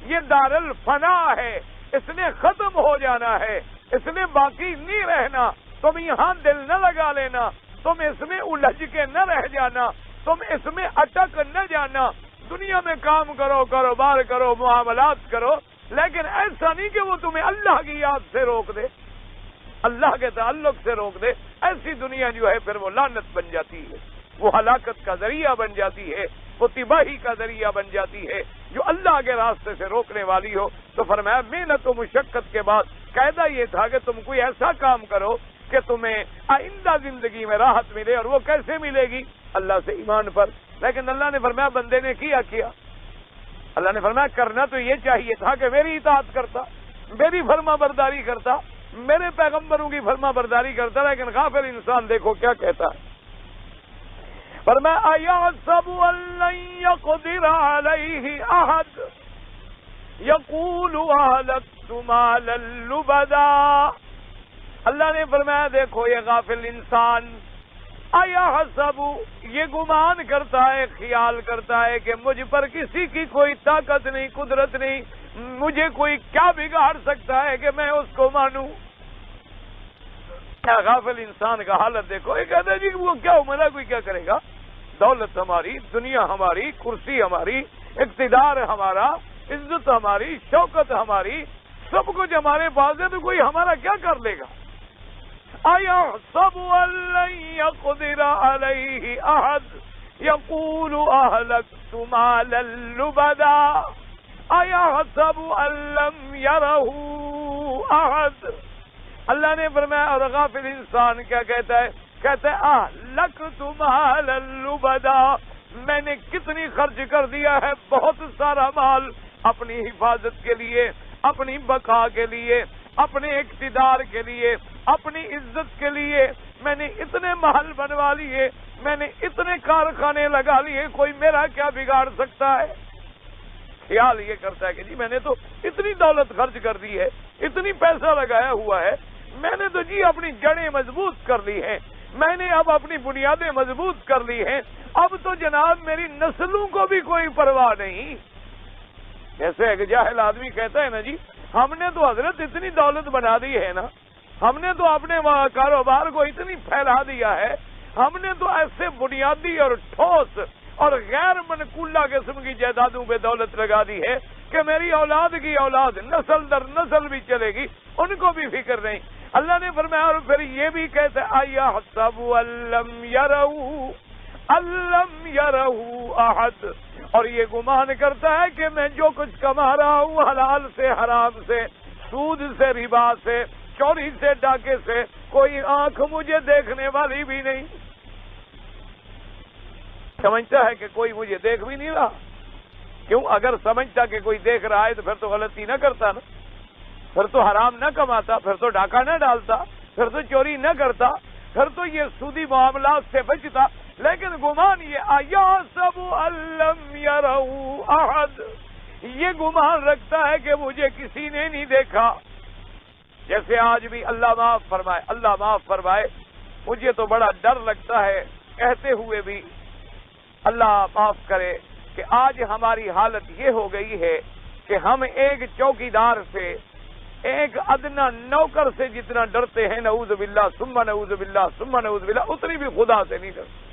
یہ دار الفنا ہے، اس نے ختم ہو جانا ہے، اس نے باقی نہیں رہنا، تم یہاں دل نہ لگا لینا، تم اس میں الجھ کے نہ رہ جانا، تم اس میں اٹک نہ جانا، دنیا میں کام کرو، کاروبار کرو، معاملات کرو، لیکن ایسا نہیں کہ وہ تمہیں اللہ کی یاد سے روک دے، اللہ کے تعلق سے روک دے۔ ایسی دنیا جو ہے پھر وہ لعنت بن جاتی ہے، وہ ہلاکت کا ذریعہ بن جاتی ہے، وہ تباہی کا ذریعہ بن جاتی ہے، جو اللہ کے راستے سے روکنے والی ہو۔ تو فرمایا محنت و مشقت کے بعد قاعدہ یہ تھا کہ تم کوئی ایسا کام کرو کہ تمہیں آئندہ زندگی میں راحت ملے، اور وہ کیسے ملے گی؟ اللہ سے ایمان پر۔ لیکن اللہ نے فرمایا بندے نے کیا اللہ نے فرمایا کرنا تو یہ چاہیے تھا کہ میری اطاعت کرتا، میری فرما برداری کرتا، میرے پیغمبروں کی فرما برداری کرتا، لیکن غافل انسان دیکھو کیا کہتا ہے۔ فرمایا ایحسب ان لن یقدر علیہ احد یقول اہلکت مالا لبدا۔ اللہ نے فرمایا دیکھو یہ غافل انسان ایحسب یہ گمان کرتا ہے، خیال کرتا ہے کہ مجھ پر کسی کی کوئی طاقت نہیں، قدرت نہیں، مجھے کوئی کیا بگاڑ سکتا ہے کہ میں اس کو مانوں۔ غافل انسان کا حالت دیکھو، یہ کہتا ہے جی وہ کیا ہو، میرا کوئی کیا کرے گا، دولت ہماری، دنیا ہماری، کرسی ہماری، اقتدار ہمارا، عزت ہماری، شوکت ہماری، سب کچھ ہمارے پاس ہے، تو کوئی ہمارا کیا کر لے گا۔ ایحسب ان لن یقدر علیہ احد یقول اہلکت مالا لبدا ایحسب ان لم یرہ احد۔ اللہ نے فرمایا اور غافل انسان کیا کہتا ہے؟ کہتا ہے اہلکت مالا لبدا، میں نے کتنی خرچ کر دیا ہے، بہت سارا مال اپنی حفاظت کے لیے، اپنی بقا کے لیے، اپنے اقتدار کے لیے، اپنی عزت کے لیے، میں نے اتنے محل بنوا لیے، میں نے اتنے کارخانے لگا لیے، کوئی میرا کیا بگاڑ سکتا ہے؟ خیال یہ کرتا ہے کہ جی میں نے تو اتنی دولت خرچ کر دی ہے، اتنی پیسہ لگایا ہوا ہے، میں نے تو جی اپنی جڑیں مضبوط کر لی ہیں، میں نے اب اپنی بنیادیں مضبوط کر لی ہیں، اب تو جناب میری نسلوں کو بھی کوئی پرواہ نہیں۔ جیسے ایک جاہل آدمی کہتا ہے نا جی ہم نے تو حضرت اتنی دولت بنا دی ہے نا، ہم نے تو اپنے کاروبار کو اتنی پھیلا دیا ہے، ہم نے تو ایسے بنیادی اور ٹھوس اور غیر منقولہ قسم کی جائیدادوں پہ دولت لگا دی ہے کہ میری اولاد کی اولاد نسل در نسل بھی چلے گی، ان کو بھی فکر نہیں۔ اللہ نے فرمایا اور پھر یہ بھی کہتے اَيَحْسَبُ أَن لَّمْ يَرَهُ أَحَدٌ، اور یہ گمان کرتا ہے کہ میں جو کچھ کما رہا ہوں حلال سے، حرام سے، سود سے، ربا سے، چوری سے، ڈاکے سے، کوئی آنکھ مجھے دیکھنے والی بھی نہیں، سمجھتا ہے کہ کوئی مجھے دیکھ بھی نہیں رہا۔ کیوں؟ اگر سمجھتا کہ کوئی دیکھ رہا ہے تو پھر تو غلطی نہ کرتا نا، پھر تو حرام نہ کماتا، پھر تو ڈاکہ نہ ڈالتا، پھر تو چوری نہ کرتا، پھر تو یہ سودی معاملات سے بچتا۔ لیکن گمان یہ اَيَحْسَبُ أَن لَّمْ يَرَهُ أَحَدٌ، یہ گمان رکھتا ہے کہ مجھے کسی نے نہیں دیکھا۔ جیسے آج بھی اللہ معاف فرمائے، اللہ معاف فرمائے، مجھے تو بڑا ڈر لگتا ہے کہتے ہوئے بھی، اللہ معاف کرے، کہ آج ہماری حالت یہ ہو گئی ہے کہ ہم ایک چوکیدار سے، ایک ادنا نوکر سے جتنا ڈرتے ہیں، نعوذ باللہ ثم نعوذ باللہ ثم نعوذ باللہ، اتنی بھی خدا سے نہیں ڈرتے۔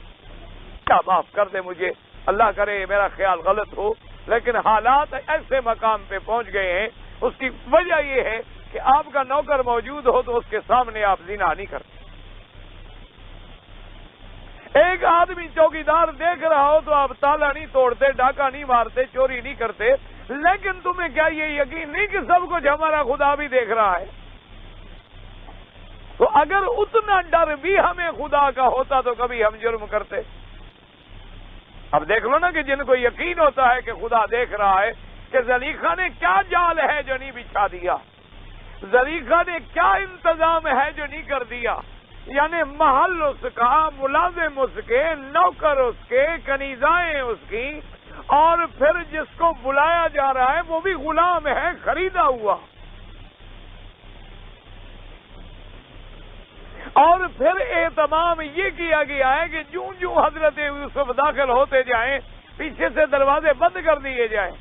کیا معاف کر دے مجھے، اللہ کرے میرا خیال غلط ہو، لیکن حالات ایسے مقام پہ پہنچ گئے ہیں، اس کی وجہ یہ ہے کہ آپ کا نوکر موجود ہو تو اس کے سامنے آپ زنا نہیں کرتے۔ ایک آدمی چوکیدار دیکھ رہا ہو تو آپ تالا نہیں توڑتے، ڈاکہ نہیں مارتے، چوری نہیں کرتے، لیکن تمہیں کیا یہ یقین نہیں کہ سب کچھ ہمارا خدا بھی دیکھ رہا ہے؟ تو اگر اتنا ڈر بھی ہمیں خدا کا ہوتا تو کبھی ہم جرم کرتے؟ اب دیکھ لو نا کہ جن کو یقین ہوتا ہے کہ خدا دیکھ رہا ہے کہ زلیخا نے کیا جال ہے جو نہیں بچھا دیا، زلیخا نے کیا انتظام ہے جو نہیں کر دیا، یعنی محل اس کا، ملازم اس کے، نوکر اس کے، کنیزائیں اس کی، اور پھر جس کو بلایا جا رہا ہے وہ بھی غلام ہے، خریدا ہوا، اور پھر اہتمام یہ کیا گیا ہے کہ جوں جوں حضرت یوسف داخل ہوتے جائیں پیچھے سے دروازے بند کر دیے جائیں۔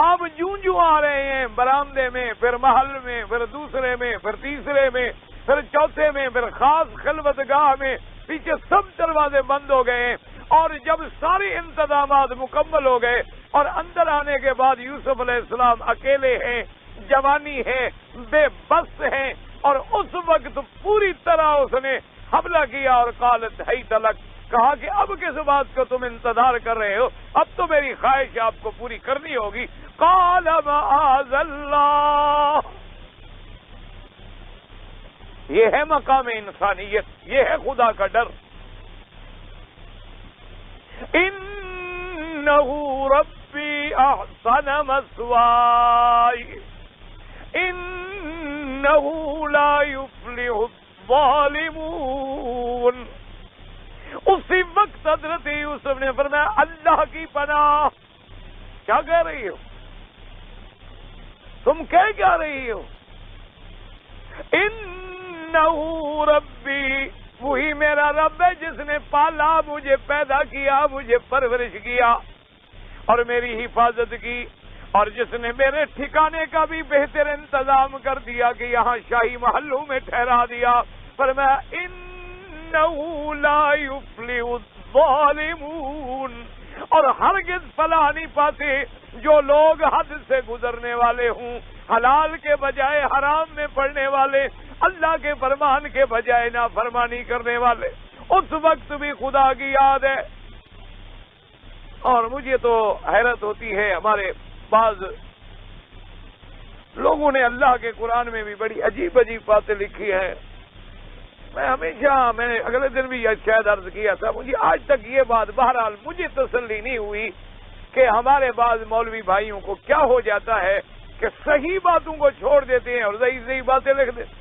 آپ جوں جوں آ رہے ہیں برآمدے میں، پھر محل میں، پھر دوسرے میں، پھر تیسرے میں، پھر چوتھے میں، پھر خاص خلوت گاہ میں، پیچھے سب دروازے بند ہو گئے ہیں، اور جب سارے انتظامات مکمل ہو گئے اور اندر آنے کے بعد یوسف علیہ السلام اکیلے ہیں، جوانی ہے، بے بس ہیں، اور اس وقت پوری طرح اس نے حملہ کیا اور قالت حیت لک، کہا کہ اب کس بات کو تم انتظار کر رہے ہو، اب تو میری خواہش آپ کو پوری کرنی ہوگی۔ قال معاذ اللہ، یہ ہے مقام انسانیت، یہ ہے خدا کا ڈر۔ انہ ربی احسن مثوائی انہ لا یفلح الظالمون۔ اسی وقت حضرت یوسف نے فرمایا اللہ کی پناہ، کیا کہہ رہی ہو تم، کیا رہی ہو؟ انہ ربی، وہی میرا رب ہے جس نے پالا، مجھے پیدا کیا، مجھے پرورش کیا اور میری حفاظت کی، اور جس نے میرے ٹھکانے کا بھی بہتر انتظام کر دیا کہ یہاں شاہی محلوں میں ٹھہرا دیا۔ فرمایا انہ لا یفلح الظالمون، اور ہرگز فلاح نہیں پاتے جو لوگ حد سے گزرنے والے ہوں، حلال کے بجائے حرام میں پڑنے والے، اللہ کے فرمان کے بجائے نافرمانی کرنے والے۔ اس وقت بھی خدا کی یاد ہے۔ اور مجھے تو حیرت ہوتی ہے، ہمارے بعض لوگوں نے اللہ کے قرآن میں بھی بڑی عجیب عجیب باتیں لکھی ہیں۔ میں نے اگلے دن بھی شاید عرض کیا تھا، مجھے آج تک یہ بات بہرحال مجھے تسلی نہیں ہوئی کہ ہمارے بعض مولوی بھائیوں کو کیا ہو جاتا ہے کہ صحیح باتوں کو چھوڑ دیتے ہیں اور صحیح باتیں لکھ دیتے۔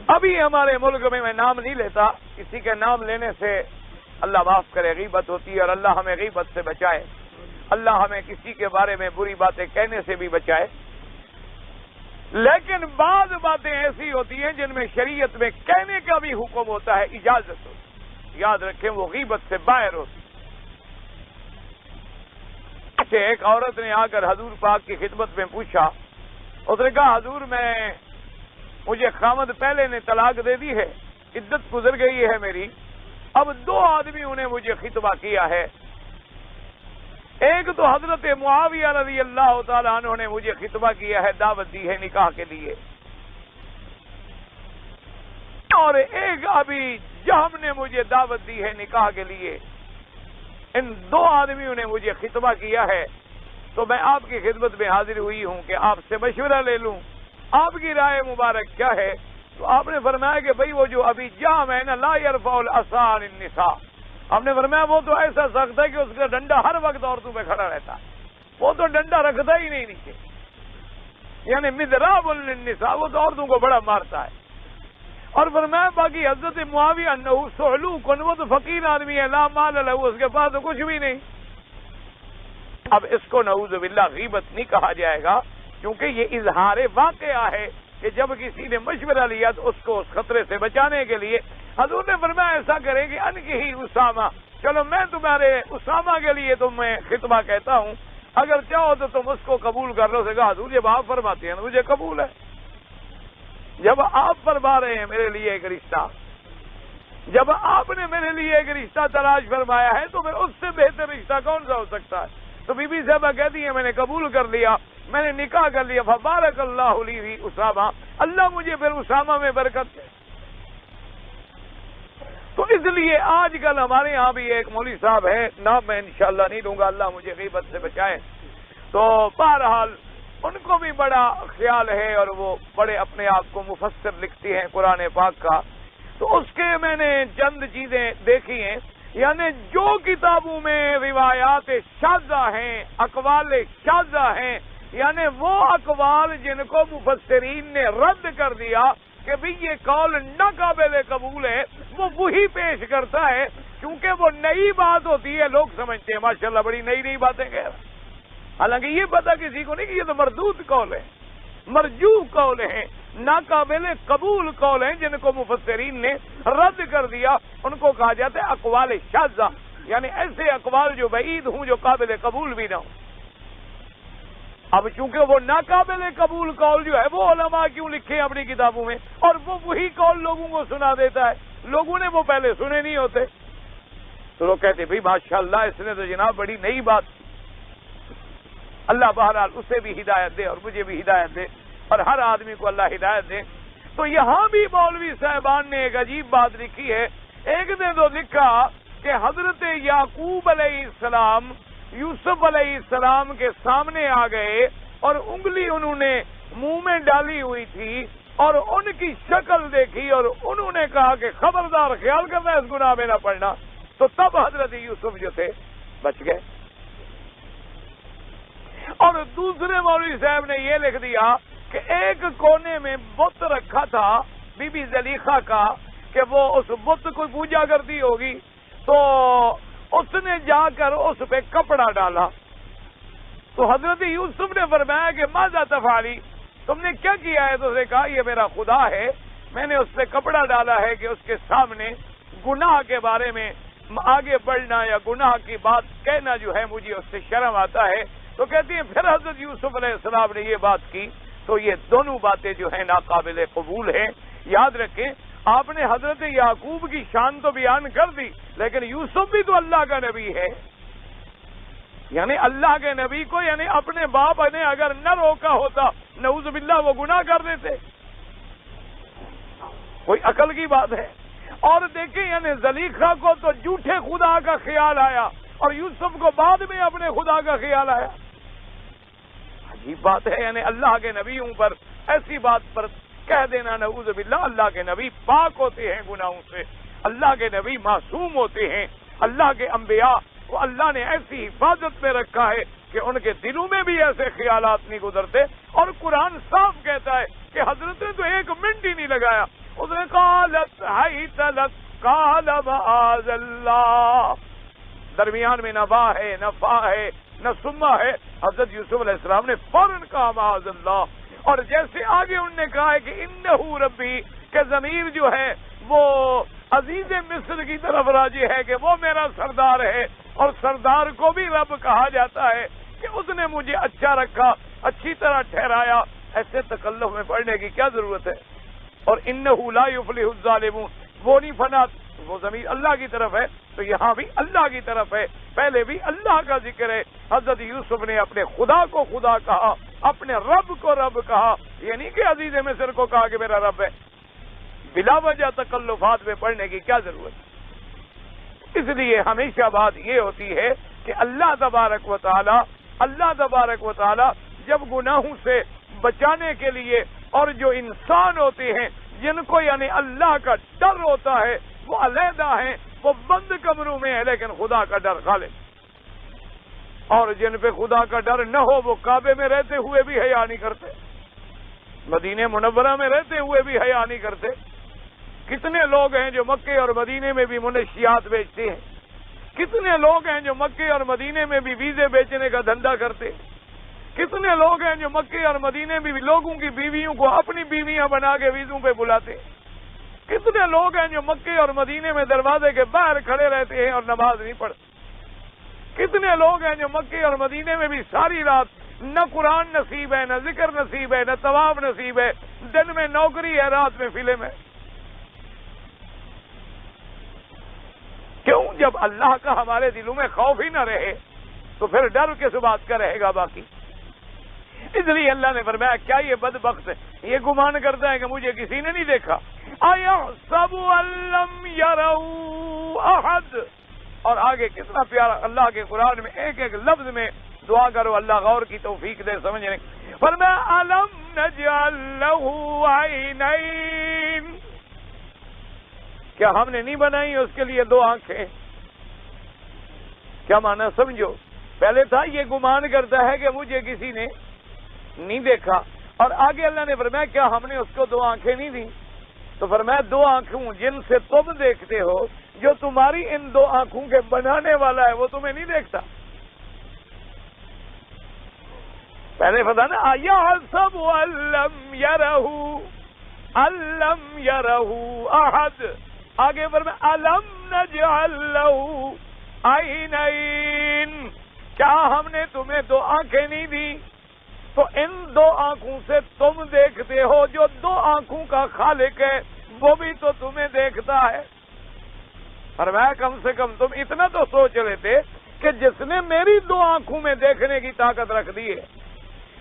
ابھی ہمارے ملک میں نام نہیں لیتا، کسی کے نام لینے سے اللہ معاف کرے، غیبت ہوتی ہے اور اللہ ہمیں غیبت سے بچائے، اللہ ہمیں کسی کے بارے میں بری باتیں کہنے سے بھی بچائے۔ لیکن بعض باتیں ایسی ہوتی ہیں جن میں شریعت میں کہنے کا بھی حکم ہوتا ہے، اجازت ہوتی، یاد رکھیں وہ غیبت سے باہر ہوتی۔ ایک عورت نے آ کر حضور پاک کی خدمت میں پوچھا، اس نے کہا حضور مجھے خامد پہلے نے طلاق دے دی ہے، عدت گزر گئی ہے میری، اب 2 آدمیوں نے مجھے خطبہ کیا ہے، ایک تو حضرت معاویہ رضی اللہ تعالیٰ عنہ نے مجھے خطبہ کیا ہے، دعوت دی ہے نکاح کے لیے، اور ایک ابھی جہم نے مجھے دعوت دی ہے نکاح کے لیے۔ ان 2 آدمیوں نے مجھے خطبہ کیا ہے، تو میں آپ کی خدمت میں حاضر ہوئی ہوں کہ آپ سے مشورہ لے لوں، آپ کی رائے مبارک کیا ہے؟ تو آپ نے فرمایا کہ بھئی وہ جو ابھی جہم ہے نا، لا يرفع العصا عن النساء، آپ نے فرمایا وہ تو ایسا سخت ہے کہ اس کا ڈنڈا ہر وقت عورتوں پہ کھڑا رہتا ہے، وہ تو ڈنڈا رکھتا ہی نہیں نیچے، یعنی مضراب للنساء، وہ تو عورتوں کو بڑا مارتا ہے۔ اور فرمایا باقی حضرت معاویہ انہ صعلوک، وہ تو فقیر آدمی ہے، لا مال لہ، اس کے پاس تو کچھ بھی نہیں۔ اب اس کو نعوذ باللہ غیبت نہیں کہا جائے گا، کیونکہ یہ اظہار واقعہ ہے کہ جب کسی نے مشورہ لیا تو اس کو اس خطرے سے بچانے کے لیے حضور نے فرمایا ایسا کریں کہ انکحی اسامہ، چلو میں تمہارے اسامہ کے لیے تمہیں خطبہ کہتا ہوں، اگر چاہو تو تم اس کو قبول کر لو۔ سے کہا حضور جب آپ فرماتے ہیں مجھے قبول ہے، جب آپ فرما رہے ہیں میرے لیے ایک رشتہ، جب آپ نے میرے لیے ایک رشتہ تلاش فرمایا ہے تو پھر اس سے بہتر رشتہ کون سا ہو سکتا ہے؟ تو بی بی صاحبہ کہتی ہیں میں نے قبول کر لیا، میں نے نکاح کر لیا، فبارک اللہ لی فی اسامہ، اللہ مجھے پھر اسامہ میں برکت دے۔ تو اس لیے آج کل ہمارے ہاں بھی ایک مولوی صاحب ہے، نام میں انشاءاللہ نہیں دوں گا، اللہ مجھے غیبت سے بچائے، تو بہرحال ان کو بھی بڑا خیال ہے اور وہ بڑے اپنے آپ کو مفسر لکھتی ہیں قرآن پاک کا، تو اس کے میں نے چند چیزیں دیکھی ہیں، یعنی جو کتابوں میں روایات شاذہ ہیں، اقوال شاذہ ہیں، یعنی وہ اقوال جن کو مفسرین نے رد کر دیا کہ بھی یہ قول ناقابل قبول ہے، وہ وہی پیش کرتا ہے، کیونکہ وہ نئی بات ہوتی ہے، لوگ سمجھتے ہیں ماشاءاللہ بڑی نئی نئی باتیں کہہ رہا ہے، حالانکہ یہ پتہ کسی کو نہیں کہ یہ تو مردود قول ہے، مرجوع قول ہیں، ناقابل قبول قول ہیں، جن کو مفسرین نے رد کر دیا، ان کو کہا جاتا ہے اقوال شاذہ، یعنی ایسے اقوال جو بعید ہوں، جو قابل قبول بھی نہ ہوں۔ اب چونکہ وہ ناقابل قبول قول جو ہے وہ علماء کیوں لکھے اپنی کتابوں میں، اور وہ وہی قول لوگوں کو سنا دیتا ہے، لوگوں نے وہ پہلے سنے نہیں ہوتے، تو لوگ کہتے بھائی ماشاءاللہ اس نے تو جناب بڑی نئی بات، اللہ بہرحال اسے بھی ہدایت دے اور مجھے بھی ہدایت دے، اور ہر آدمی کو اللہ ہدایت دے۔ تو یہاں بھی مولوی صاحبان نے ایک عجیب بات لکھی ہے، ایک نے تو لکھا کہ حضرت یعقوب علیہ السلام یوسف علیہ السلام کے سامنے آ گئے اور انگلی انہوں نے منہ میں ڈالی ہوئی تھی اور ان کی شکل دیکھی اور انہوں نے کہا کہ خبردار خیال کرنا اس گناہ میں نہ پڑنا، تو تب حضرت یوسف جو تھے بچ گئے۔ اور دوسرے مولوی صاحب نے یہ لکھ دیا کہ ایک کونے میں بت رکھا تھا بی بی زلیخا کا، کہ وہ اس بت کو پوجا کرتی ہوگی، تو اس نے جا کر اس پہ کپڑا ڈالا، تو حضرت یوسف نے فرمایا کہ ماذا تفعلی، تم نے کیا کیا ہے؟ تو اس نے کہا یہ میرا خدا ہے، میں نے اس پہ کپڑا ڈالا ہے کہ اس کے سامنے گناہ کے بارے میں آگے بڑھنا یا گناہ کی بات کہنا جو ہے مجھے اس سے شرم آتا ہے۔ تو کہتی ہیں پھر حضرت یوسف علیہ السلام نے یہ بات کی، تو یہ دونوں باتیں جو ہیں ناقابل قبول ہیں۔ یاد رکھیں آپ نے حضرت یعقوب کی شان تو بیان کر دی، لیکن یوسف بھی تو اللہ کا نبی ہے، یعنی اللہ کے نبی کو یعنی اپنے باپ نے اگر نہ روکا ہوتا نعوذ باللہ وہ گناہ کر دیتے، کوئی عقل کی بات ہے۔ اور دیکھیں یعنی زلیخا کو تو جھوٹے خدا کا خیال آیا اور یوسف کو بعد میں اپنے خدا کا خیال آیا، عجیب بات ہے، یعنی اللہ کے نبیوں پر ایسی بات پر کہہ دینا نعوذ باللہ۔ اللہ کے نبی پاک ہوتے ہیں گناہوں سے، اللہ کے نبی معصوم ہوتے ہیں، اللہ کے انبیاء کو اللہ نے ایسی حفاظت میں رکھا ہے کہ ان کے دلوں میں بھی ایسے خیالات نہیں گزرتے، اور قرآن صاف کہتا ہے کہ حضرت نے تو 1 منٹ ہی نہیں لگایا، اس نے قالت حیت لک قال معاذ اللہ. درمیان میں نہ با ہے نہ فا ہے نہ سما ہے. حضرت یوسف علیہ السلام نے فوراً کہا معاذ اللہ. اور جیسے آگے انہوں نے کہا ہے کہ انہ ربی کہ ضمیر جو ہے وہ عزیز مصر کی طرف راجع ہے کہ وہ میرا سردار ہے, اور سردار کو بھی رب کہا جاتا ہے کہ اس نے مجھے اچھا رکھا, اچھی طرح ٹھہرایا. ایسے تکلف میں پڑھنے کی کیا ضرورت ہے؟ اور انہ لا یفلح الظالمون, وہ نہیں فنا, وہ ضمیر اللہ کی طرف ہے, تو یہاں بھی اللہ کی طرف ہے. پہلے بھی اللہ کا ذکر ہے. حضرت یوسف نے اپنے خدا کو خدا کہا, اپنے رب کو رب کہا, یہ نہیں کہ عزیز مصر کو کہا کہ میرا رب ہے. بلا وجہ تکلفات میں پڑھنے کی کیا ضرورت؟ اس لیے ہمیشہ بات یہ ہوتی ہے کہ اللہ تبارک و تعالی جب گناہوں سے بچانے کے لیے, اور جو انسان ہوتے ہیں جن کو یعنی اللہ کا ڈر ہوتا ہے وہ علیحدہ ہیں, وہ بند کمروں میں ہے, لیکن خدا کا ڈر غالب. اور جن پہ خدا کا ڈر نہ ہو وہ کعبے میں رہتے ہوئے بھی حیا نہیں کرتے, مدینہ منورہ میں رہتے ہوئے بھی حیا نہیں کرتے. کتنے لوگ ہیں جو مکے اور مدینے میں بھی منشیات بیچتے ہیں, کتنے لوگ ہیں جو مکے اور مدینے میں بھی ویزے بیچنے کا دھندا کرتے, کتنے لوگ ہیں جو مکے اور مدینے میں بھی لوگوں کی بیویوں کو اپنی بیویاں بنا کے ویزوں پہ بلاتے, کتنے لوگ ہیں جو مکے اور مدینے میں دروازے کے باہر کھڑے رہتے ہیں اور نماز نہیں پڑھتے, کتنے لوگ ہیں جو مکے اور مدینے میں بھی ساری رات نہ قرآن نصیب ہے, نہ ذکر نصیب ہے, نہ طواف نصیب ہے, دن میں نوکری ہے, رات میں فلم ہے. کیوں؟ جب اللہ کا ہمارے دلوں میں خوف ہی نہ رہے تو پھر ڈر کس بات کا رہے گا باقی. اس لیے اللہ نے فرمایا کیا یہ بدبخت یہ گمان کرتا ہے کہ مجھے کسی نے نہیں دیکھا. اَيَحْسَبُ أَن لَّمْ يَرَهُ أَحَدٌ. اور آگے کتنا پیارا اللہ کے قرآن میں ایک ایک لفظ میں دعا کرو, اللہ غور کی توفیق دے سمجھنے. فرمایا أَلَمْ نَجْعَل لَّهُ عَيْنَيْنِ. کیا ہم نے نہیں بنائی اس کے لیے دو آنکھیں؟ کیا معنی سمجھو. پہلے تھا یہ گمان کرتا ہے کہ مجھے کسی نے نہیں دیکھا, اور آگے اللہ نے فرمایا کیا ہم نے اس کو دو آنکھیں نہیں دی؟ تو فرمایا دو آنکھوں جن سے تم دیکھتے ہو, جو تمہاری ان دو آنکھوں کے بنانے والا ہے وہ تمہیں نہیں دیکھتا. پہلے پتا نا اَيَحْسَبُ أَن لَّمْ يَرَهُ أَحَدٌ. آگے فرمایا أَلَمْ نَجْعَل لَّهُ عَيْنَيْنِ. کیا ہم نے تمہیں دو آنکھیں نہیں دی؟ تو ان دو آنکھوں سے تم دیکھتے ہو, جو دو آنکھوں کا خالق ہے وہ بھی تو تمہیں دیکھتا ہے. فرمایا کم سے کم تم اتنا تو سوچ لیتے کہ جس نے میری دو آنکھوں میں دیکھنے کی طاقت رکھ دی ہے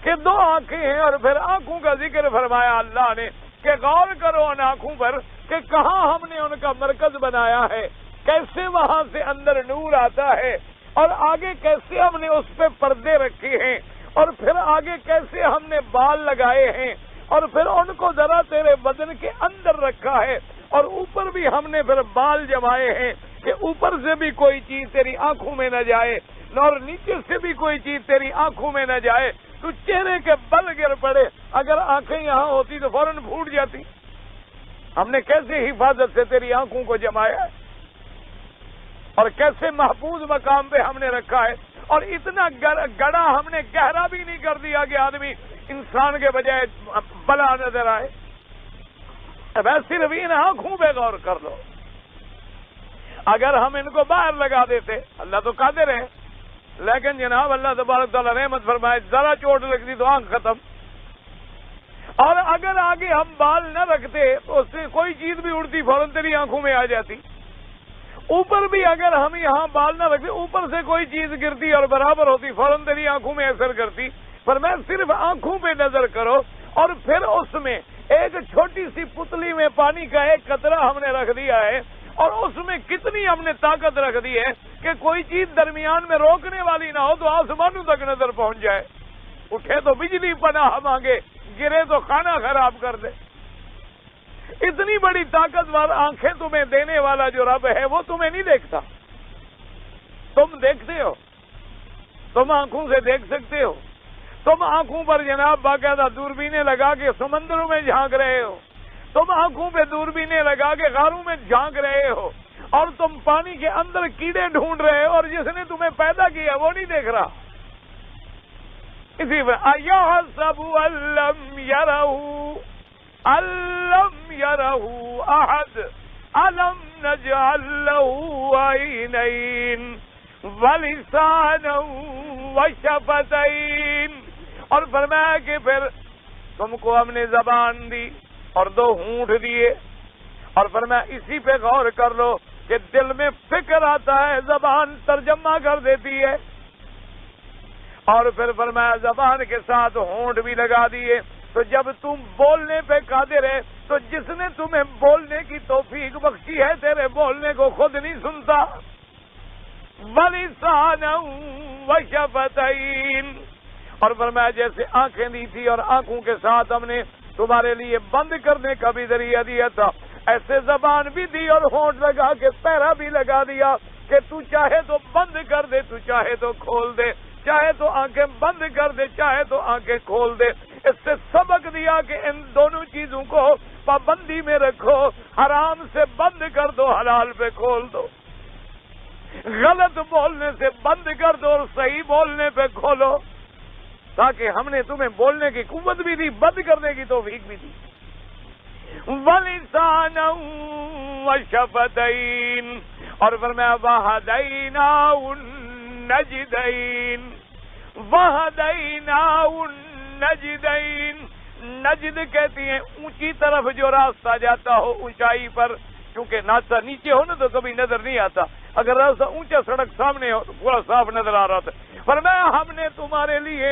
کہ دو آنکھیں ہیں, اور پھر آنکھوں کا ذکر فرمایا اللہ نے کہ غور کرو ان آنکھوں پر کہ کہاں ہم نے ان کا مرکز بنایا ہے, کیسے وہاں سے اندر نور آتا ہے, اور آگے کیسے ہم نے اس پہ پردے رکھے ہیں, اور پھر آگے کیسے ہم نے بال لگائے ہیں, اور پھر ان کو ذرا تیرے بدن کے اندر رکھا ہے, اور اوپر بھی ہم نے پھر بال جمائے ہیں کہ اوپر سے بھی کوئی چیز تیری آنکھوں میں نہ جائے, اور نیچے سے بھی کوئی چیز تیری آنکھوں میں نہ جائے. تو چہرے کے بل گر پڑے, اگر آنکھیں یہاں ہوتی تو فوراً پھوٹ جاتی. ہم نے کیسے حفاظت سے تیری آنکھوں کو جمایا ہے, اور کیسے محفوظ مقام پہ ہم نے رکھا ہے, اور اتنا گڑا ہم نے گہرا بھی نہیں کر دیا کہ آدمی انسان کے بجائے بلا نظر آئے. بس صرف ان آنکھوں پہ غور کر لو. اگر ہم ان کو باہر لگا دیتے, اللہ تو قادر ہے, لیکن جناب اللہ تبارک تعالیٰ رحمت فرمائے ذرا چوٹ لگتی تو آنکھ ختم. اور اگر آگے ہم بال نہ رکھتے تو اس سے کوئی چیز بھی اڑتی فوراً تیری آنکھوں میں آ جاتی. اوپر بھی اگر ہم یہاں بال نہ رکھتے, اوپر سے کوئی چیز گرتی اور برابر ہوتی فوراً تیری آنکھوں میں اثر کرتی. پر میں صرف آنکھوں پہ نظر کرو, اور پھر اس میں ایک چھوٹی سی پتلی میں پانی کا ایک قطرہ ہم نے رکھ دیا ہے, اور اس میں کتنی ہم نے طاقت رکھ دی ہے کہ کوئی چیز درمیان میں روکنے والی نہ ہو تو آسمانوں تک نظر پہنچ جائے. اٹھے تو بجلی پناہ مانگے, گرے تو کھانا خراب کر دے. اتنی بڑی طاقتور آنکھیں تمہیں دینے والا جو رب ہے وہ تمہیں نہیں دیکھتا. تم دیکھتے ہو, تم آنکھوں سے دیکھ سکتے ہو, تم آنکھوں پر جناب باقاعدہ دوربینیں لگا کے سمندروں میں جھانک رہے ہو, تم آنکھوں پہ دوربینیں لگا کے غاروں میں جھانک رہے ہو اور تم پانی کے اندر کیڑے ڈھونڈ رہے ہو اور جس نے تمہیں پیدا کیا وہ نہیں دیکھ رہا. اسی پر اَيَحْسَبُ أَلَّمْ يَرَهُ أَحَدٌ أَلَمْ نَجْعَلْ لَهُ عَيْنَيْنِ وَلِسَانًا وَشَفَتَيْنِ. اور فرمایا کہ پھر تم کو ہم نے زبان دی اور 2 ہونٹ دیے. اور فرمایا اسی پہ غور کر لو کہ دل میں فکر آتا ہے زبان ترجمہ کر دیتی ہے. اور پھر فرمایا زبان کے ساتھ ہونٹ بھی لگا دیے. تو جب تم بولنے پہ قادر ہے تو جس نے تمہیں بولنے کی توفیق بخشی ہے تیرے بولنے کو خود نہیں سنتا. وَلِسَانًا وَشَفَتَيْنِ. اور فرمایا جیسے آنکھیں دی تھی اور آنکھوں کے ساتھ ہم نے تمہارے لیے بند کرنے کا بھی ذریعہ دیا تھا ایسے زبان بھی دی اور ہونٹ لگا کے پہرا بھی لگا دیا کہ تو چاہے تو بند کر دے تو چاہے تو کھول دے چاہے تو آنکھیں بند کر دے چاہے تو آنکھیں کھول دے. اس سے سبق دیا کہ ان دونوں چیزوں کو پابندی میں رکھو. حرام سے بند کر دو حلال پہ کھول دو. غلط بولنے سے بند کر دو اور صحیح بولنے پہ کھولو. تاکہ ہم نے تمہیں بولنے کی قوت بھی دی بند کرنے کی توفیق بھی دی. وَلِسَانًا وَشَفَتَيْنِ. اور فرمایا وَهَدَيْنَاهُ النَّجْدَيْنِ. وَهَدَيْنَاهُ النَّجْدَيْنِ. نجد کہتی ہیں اونچی طرف جو راستہ جاتا ہو اونچائی پر. کیونکہ راستہ نیچے ہو نا تو کبھی نظر نہیں آتا. اگر راستہ اونچا سڑک سامنے ہو تو پورا صاف نظر آ رہا تھا. فرمایا ہم نے تمہارے لیے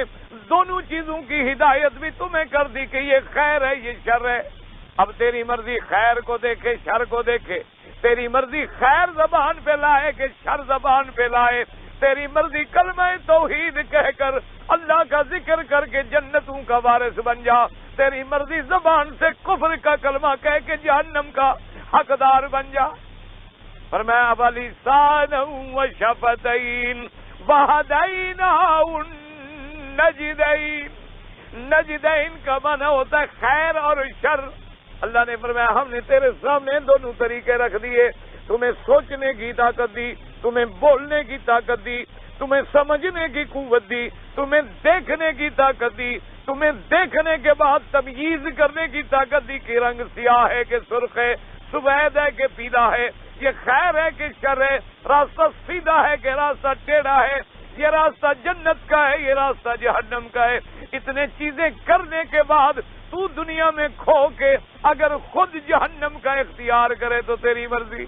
دونوں چیزوں کی ہدایت بھی تمہیں کر دی کہ یہ خیر ہے یہ شر ہے. اب تیری مرضی خیر کو دیکھے شر کو دیکھے. تیری مرضی خیر زبان پہ لائے کہ شر زبان پہ لائے. تیری مرضی کلمہ توحید کہہ کر اللہ کا ذکر کر کے جنتوں کا وارث بن جا. تیری مرضی زبان سے کفر کا کلمہ کہہ کے جہنم کا حقدار بن جا. فرمایا وَلِسَانًا وَشَفَتَيْنِ وَهَدَيْنَاهُ النَّجْدَيْنِ. نجدین کا معنی ہوتا ہے خیر اور شر. اللہ نے فرمایا ہم نے تیرے سامنے دونوں طریقے رکھ دیے. تمہیں سوچنے کی طاقت دی, تمہیں بولنے کی طاقت دی, تمہیں سمجھنے کی قوت دی, تمہیں دیکھنے کی طاقت دی, تمہیں دیکھنے کے بعد تمییز کرنے کی طاقت دی کہ رنگ سیاہ ہے کہ سرخ ہے, سفید ہے کہ پیلا ہے, یہ خیر ہے کہ شر ہے, راستہ سیدھا ہے کہ راستہ ٹیڑھا ہے, یہ راستہ جنت کا ہے یہ راستہ جہنم کا ہے. اتنے چیزیں کرنے کے بعد تو دنیا میں کھو کے اگر خود جہنم کا اختیار کرے تو تیری مرضی.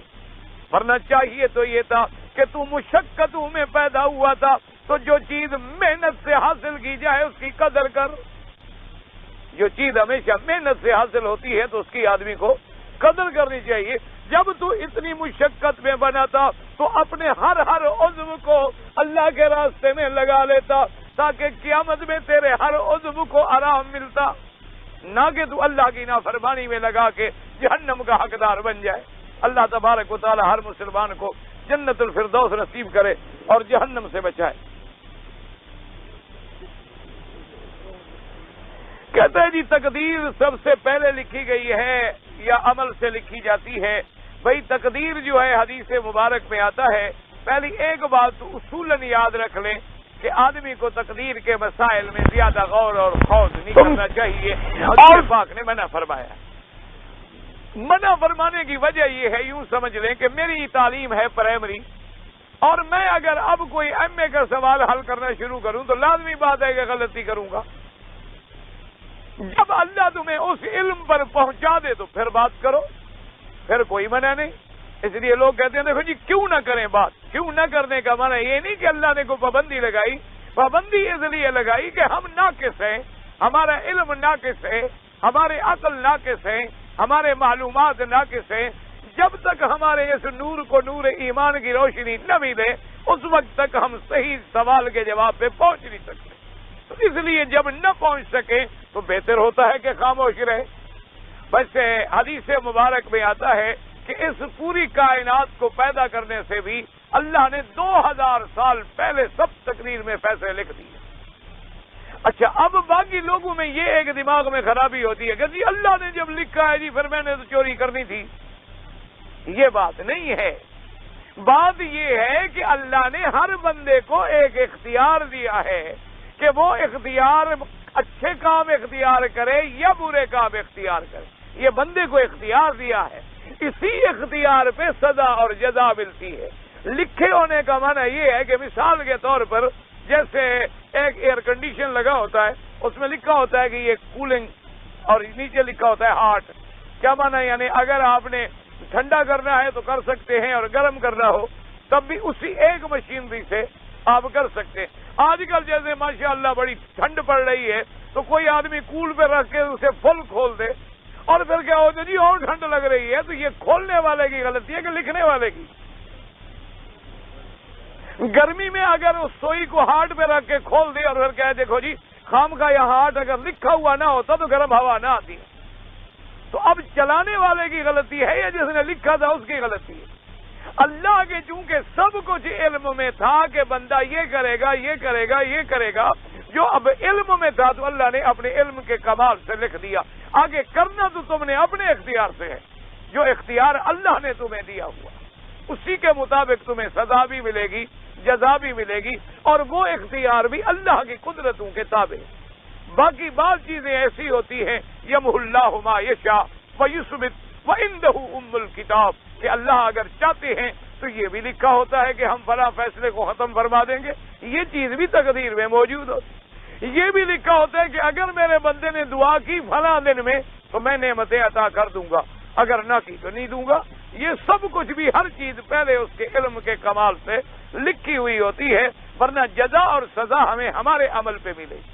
ورنہ چاہیے تو یہ تھا کہ تو مشقتوں میں پیدا ہوا تھا تو جو چیز محنت سے حاصل کی جائے اس کی قدر کر. جو چیز ہمیشہ محنت سے حاصل ہوتی ہے تو اس کی آدمی کو قدر کرنی چاہیے. جب تو اتنی مشقت میں بنا تھا تو اپنے ہر عضو کو اللہ کے راستے میں لگا لیتا تاکہ قیامت میں تیرے ہر عضو کو آرام ملتا, نہ کہ تو اللہ کی نافرمانی میں لگا کے جہنم کا حقدار بن جائے. اللہ تبارک و تعالی ہر مسلمان کو جنت الفردوس نصیب کرے اور جہنم سے بچائے. کہتے ہیں جی تقدیر سب سے پہلے لکھی گئی ہے یا عمل سے لکھی جاتی ہے؟ بھائی تقدیر جو ہے حدیث مبارک میں آتا ہے. پہلی ایک بات تو اصولاً یاد رکھ لیں کہ آدمی کو تقدیر کے مسائل میں زیادہ غور اور خوض نہیں کرنا چاہیے. اور پاک نے منع فرمایا. منع فرمانے کی وجہ یہ ہے, یوں سمجھ لیں کہ میری تعلیم ہے پرائمری اور میں اگر اب کوئی ایم اے کا سوال حل کرنا شروع کروں تو لازمی بات ہے کہ غلطی کروں گا. جب اللہ تمہیں اس علم پر پہنچا دے تو پھر بات کرو, پھر کوئی منع نہیں. اس لیے لوگ کہتے ہیں دیکھو جی کیوں نہ کریں بات. کیوں نہ کرنے کا معنی یہ نہیں کہ اللہ نے کوئی پابندی لگائی. پابندی اس لیے لگائی کہ ہم ناقص ہیں, ہمارا علم ناقص ہے, ہمارے عقل ناقص ہے, ہمارے معلومات ناقص ہیں. جب تک ہمارے اس نور کو نور ایمان کی روشنی نہ ملے اس وقت تک ہم صحیح سوال کے جواب پہ پہنچ نہیں سکتے. تو اس لیے جب نہ پہنچ سکے تو بہتر ہوتا ہے کہ خاموش رہے. ویسے حدیث مبارک میں آتا ہے کہ اس پوری کائنات کو پیدا کرنے سے بھی اللہ نے 2000 سال پہلے سب تقدیر میں فیصلے لکھ دیے. اچھا، اب باقی لوگوں میں یہ ایک دماغ میں خرابی ہوتی ہے کہ جی اللہ نے جب لکھا ہے جی پھر میں نے تو چوری کرنی تھی. یہ بات نہیں ہے. بات یہ ہے کہ اللہ نے ہر بندے کو ایک اختیار دیا ہے کہ وہ اختیار اچھے کام اختیار کرے یا برے کام اختیار کرے. یہ بندے کو اختیار دیا ہے، اسی اختیار پہ سزا اور جزا ملتی ہے. لکھے ہونے کا معنی یہ ہے کہ مثال کے طور پر جیسے ایک ایئر کنڈیشن لگا ہوتا ہے، اس میں لکھا ہوتا ہے کہ یہ کولنگ اور نیچے لکھا ہوتا ہے ہاٹ. کیا معنی؟ یعنی اگر آپ نے ٹھنڈا کرنا ہے تو کر سکتے ہیں اور گرم کرنا ہو تب بھی اسی ایک مشینری سے آپ کر سکتے ہیں. آج کل جیسے ماشاءاللہ بڑی ٹھنڈ پڑ رہی ہے تو کوئی آدمی کول پہ رکھ کے اسے فل کھول دے اور پھر کیا ہوتا ہے جی اور ٹھنڈ لگ رہی ہے. تو یہ کھولنے والے کی غلطی ہے کہ لکھنے والے کی؟ گرمی میں اگر اس سوئی کو ہارٹ پہ رکھ کے کھول دے اور پھر کہے دیکھو جی خام کا یہ ہارٹ اگر لکھا ہوا نہ ہوتا تو گرم ہوا نہ آتی. تو اب چلانے والے کی غلطی ہے یا جس نے لکھا تھا اس کی غلطی ہے؟ اللہ کے چونکہ سب کچھ علم میں تھا کہ بندہ یہ کرے گا یہ کرے گا یہ کرے گا، جو اب علم میں تھا تو اللہ نے اپنے علم کے کمال سے لکھ دیا. آگے کرنا تو تم نے اپنے اختیار سے ہے. جو اختیار اللہ نے تمہیں دیا ہوا اسی کے مطابق تمہیں سزا بھی ملے گی، جزا بھی ملے گی، اور وہ اختیار بھی اللہ کی قدرتوں کے تابع. باقی بعض چیزیں ایسی ہوتی ہیں یمحو اللہ ما یشاء ویثبت وعنده ام الکتاب، کہ اللہ اگر چاہتے ہیں تو یہ بھی لکھا ہوتا ہے کہ ہم فلاں فیصلے کو ختم فرما دیں گے. یہ چیز بھی تقدیر میں موجود ہوتی. یہ بھی لکھا ہوتا ہے کہ اگر میرے بندے نے دعا کی فلاں دن میں تو میں نعمتیں عطا کر دوں گا، اگر نہ کی تو نہیں دوں گا. یہ سب کچھ بھی ہر چیز پہلے اس کے علم کے کمال سے لکھی ہوئی ہوتی ہے، ورنہ جزا اور سزا ہمیں ہمارے عمل پہ ملے گی.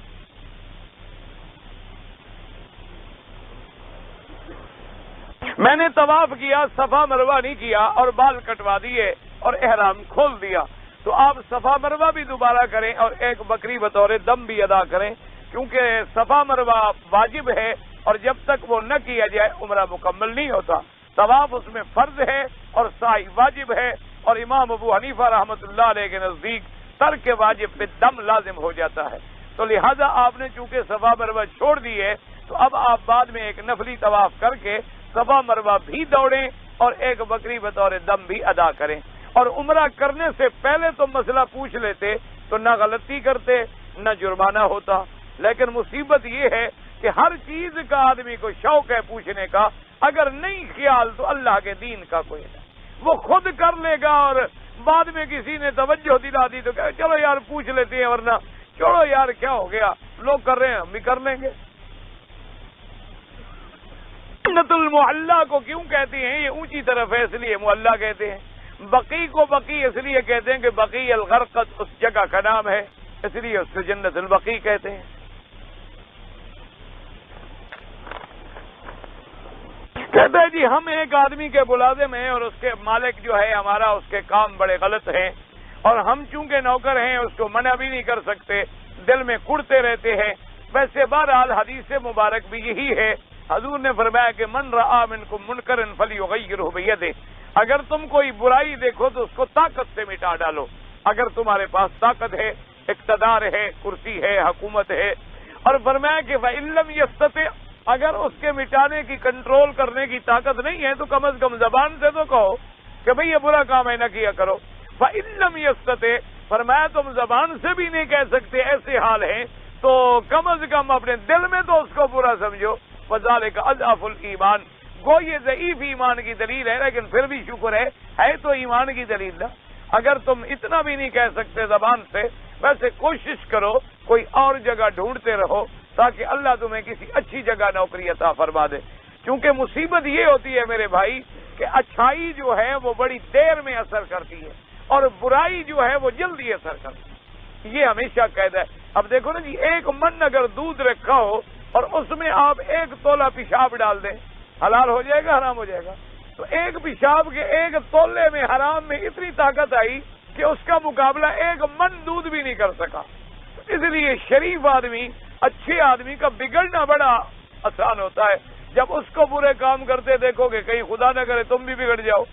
میں نے طواف کیا، صفا مروہ نہیں کیا اور بال کٹوا دیے اور احرام کھول دیا، تو آپ صفا مروہ بھی دوبارہ کریں اور ایک بکری بطور دم بھی ادا کریں، کیونکہ صفا مروہ واجب ہے اور جب تک وہ نہ کیا جائے عمرہ مکمل نہیں ہوتا. طواف اس میں فرض ہے اور سعی واجب ہے، اور امام ابو حنیفہ رحمۃ اللہ علیہ کے نزدیک ترک واجب پہ دم لازم ہو جاتا ہے. تو لہذا آپ نے چونکہ صفا مروہ چھوڑ دی ہے تو اب آپ بعد میں ایک نفلی طواف کر کے صفا مروہ بھی دوڑیں اور ایک بکری بطور دم بھی ادا کریں. اور عمرہ کرنے سے پہلے تو مسئلہ پوچھ لیتے تو نہ غلطی کرتے نہ جرمانہ ہوتا. لیکن مصیبت یہ ہے کہ ہر چیز کا آدمی کو شوق ہے پوچھنے کا، اگر نہیں خیال تو اللہ کے دین کا کوئی نہیں. وہ خود کر لے گا اور بعد میں کسی نے توجہ دلا دی تو کہ چلو یار پوچھ لیتے ہیں، ورنہ چھوڑو یار کیا ہو گیا، لوگ کر رہے ہیں ہم بھی کر لیں گے. جنت المحلہ کو کیوں کہتے ہیں؟ یہ اونچی طرف ہے اس لیے محلہ کہتے ہیں. بقی کو بقی اس لیے کہتے ہیں کہ بقی الغرقد اس جگہ کا نام ہے، اس لیے اس سے جنت البقی کہتے ہیں. کہتے ہیں جی ہم ایک آدمی کے ملازم ہیں اور اس کے مالک جو ہے ہمارا اس کے کام بڑے غلط ہیں، اور ہم چونکہ نوکر ہیں اس کو منع بھی نہیں کر سکتے، دل میں کڑتے رہتے ہیں. ویسے بہرحال حدیث مبارک بھی یہی ہے. حضور نے فرمایا کہ من رآ منکم منکرا فلیغیرہ بیدہ، اگر تم کوئی برائی دیکھو تو اس کو طاقت سے مٹا ڈالو. اگر تمہارے پاس طاقت ہے، اقتدار ہے، کرسی ہے، حکومت ہے. اور فرمایا کہ فإن لم یستطع، اگر اس کے مٹانے کی کنٹرول کرنے کی طاقت نہیں ہے تو کم از کم زبان سے تو کہو کہ بھئی یہ برا کام ہے نہ کیا کرو. فإن لم یستطع، فرمایا تم زبان سے بھی نہیں کہہ سکتے، ایسے حال ہیں تو کم از کم اپنے دل میں تو اس کو برا سمجھو. فذلک اضعف الایمان، گو یہ ضعیف ایمان کی دلیل ہے، لیکن پھر بھی شکر ہے تو ایمان کی دلیل نا. اگر تم اتنا بھی نہیں کہہ سکتے زبان سے، ویسے کوشش کرو کوئی اور جگہ ڈھونڈتے رہو تاکہ اللہ تمہیں کسی اچھی جگہ نوکری عطا فرما دے. کیونکہ مصیبت یہ ہوتی ہے میرے بھائی کہ اچھائی جو ہے وہ بڑی دیر میں اثر کرتی ہے اور برائی جو ہے وہ جلدی اثر کرتی ہے. یہ ہمیشہ قید ہے. اب دیکھو نا جی، ایک من اگر دودھ رکھا ہو اور اس میں آپ 1 تولہ پیشاب ڈال دیں، حلال ہو جائے گا حرام ہو جائے گا؟ تو ایک پیشاب کے 1 تولے میں حرام میں اتنی طاقت آئی کہ اس کا مقابلہ 1 من دودھ بھی نہیں کر سکا. اس لیے شریف آدمی، اچھے آدمی کا بگڑنا بڑا آسان ہوتا ہے. جب اس کو برے کام کرتے دیکھو گے کہیں خدا نہ کرے تم بھی بگڑ جاؤ.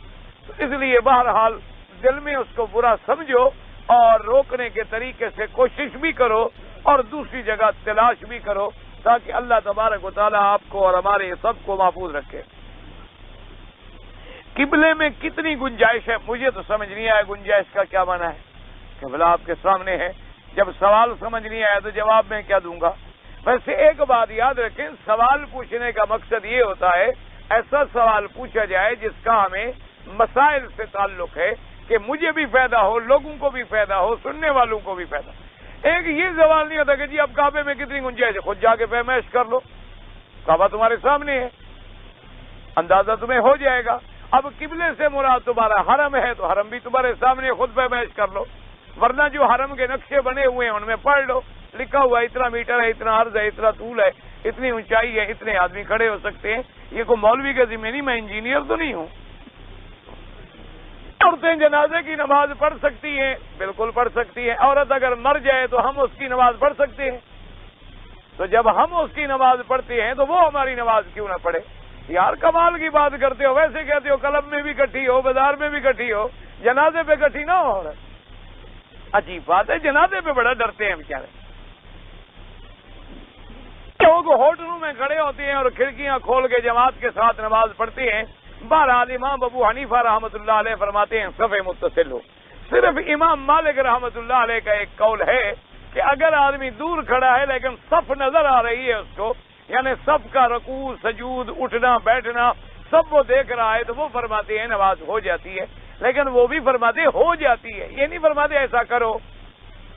تو اس لیے بہرحال دل میں اس کو برا سمجھو اور روکنے کے طریقے سے کوشش بھی کرو اور دوسری جگہ تلاش بھی کرو تاکہ اللہ تبارک و تعالیٰ آپ کو اور ہمارے سب کو محفوظ رکھے۔ قبلے میں کتنی گنجائش ہے؟ مجھے تو سمجھ نہیں آیا گنجائش کا کیا معنی ہے۔ قبلہ آپ کے سامنے ہے، جب سوال سمجھ نہیں آیا تو جواب میں کیا دوں گا؟ ویسے ایک بات یاد رکھیں، سوال پوچھنے کا مقصد یہ ہوتا ہے ایسا سوال پوچھا جائے جس کا ہمیں مسائل سے تعلق ہے کہ مجھے بھی فائدہ ہو، لوگوں کو بھی فائدہ ہو، سننے والوں کو بھی فائدہ ہو۔ ایک یہ سوال نہیں ہوتا کہ جی اب کعبے میں کتنی گنجائش ہے، خود جا کے پیمائش کر لو، کعبہ تمہارے سامنے ہے، اندازہ تمہیں ہو جائے گا۔ اب قبلے سے مراد تمہارا حرم ہے تو حرم بھی تمہارے سامنے، خود پیمائش کر لو، ورنہ جو حرم کے نقشے بنے ہوئے ہیں ان میں پڑھ لو، لکھا ہوا اتنا میٹر ہے، اتنا عرض ہے، اتنا طول ہے، اتنی اونچائی ہے، اتنے آدمی کھڑے ہو سکتے ہیں۔ یہ کوئی مولوی کا ذمہ نہیں، میں انجینئر تو نہیں ہوں۔ عورتیں جنازے کی نماز پڑھ سکتی ہیں، بالکل پڑھ سکتی ہیں۔ عورت اگر مر جائے تو ہم اس کی نماز پڑھ سکتے ہیں، تو جب ہم اس کی نماز پڑھتے ہیں تو وہ ہماری نماز کیوں نہ پڑھے؟ یار کمال کی بات کرتے ہو، ویسے کہتے ہو کلب میں بھی کٹھی ہو، بازار میں بھی کٹھی ہو، جنازے پہ کٹھی نہ ہو۔ عجیب بات ہے، جنازے پہ بڑا ڈرتے ہیں بیچارے۔ لوگ ہوٹلوں میں کھڑے ہوتے ہیں اور کھڑکیاں کھول کے جماعت کے ساتھ نماز پڑھتے ہیں۔ بہرحال امام ابو حنیفہ رحمۃ اللہ علیہ فرماتے ہیں صف متصل ہو۔ صرف امام مالک رحمۃ اللہ علیہ کا ایک قول ہے کہ اگر آدمی دور کھڑا ہے لیکن صف نظر آ رہی ہے اس کو، یعنی صف کا رکوع سجود اٹھنا بیٹھنا سب وہ دیکھ رہا ہے، تو وہ فرماتے ہیں نماز ہو جاتی ہے۔ لیکن وہ بھی فرماتے ہو جاتی ہے، یہ نہیں فرماتے ایسا کرو۔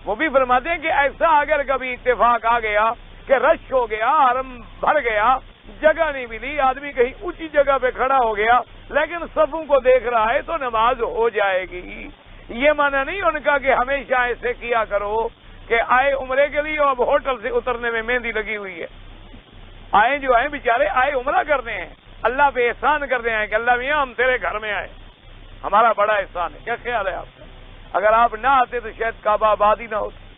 وہ بھی فرماتے ہیں کہ ایسا اگر کبھی اتفاق آ گیا کہ رش ہو گیا، حرم بھر گیا، جگہ نہیں ملی، آدمی کہیں اونچی جگہ پہ کھڑا ہو گیا لیکن صفوں کو دیکھ رہا ہے تو نماز ہو جائے گی۔ یہ معنی نہیں ان کا کہ ہمیشہ ایسے کیا کرو کہ آئے عمرے کے لیے اب ہوٹل سے اترنے میں مہندی لگی ہوئی ہے۔ آئے جو آئے بیچارے آئے عمرہ کرنے ہیں، اللہ پہ احسان کرنے ہیں کہ اللہ میاں ہم تیرے گھر میں آئے، ہمارا بڑا احسان ہے۔ کیا خیال ہے آپ کا؟ اگر آپ نہ آتے تو شاید کعبہ آباد ہی نہ ہوتی۔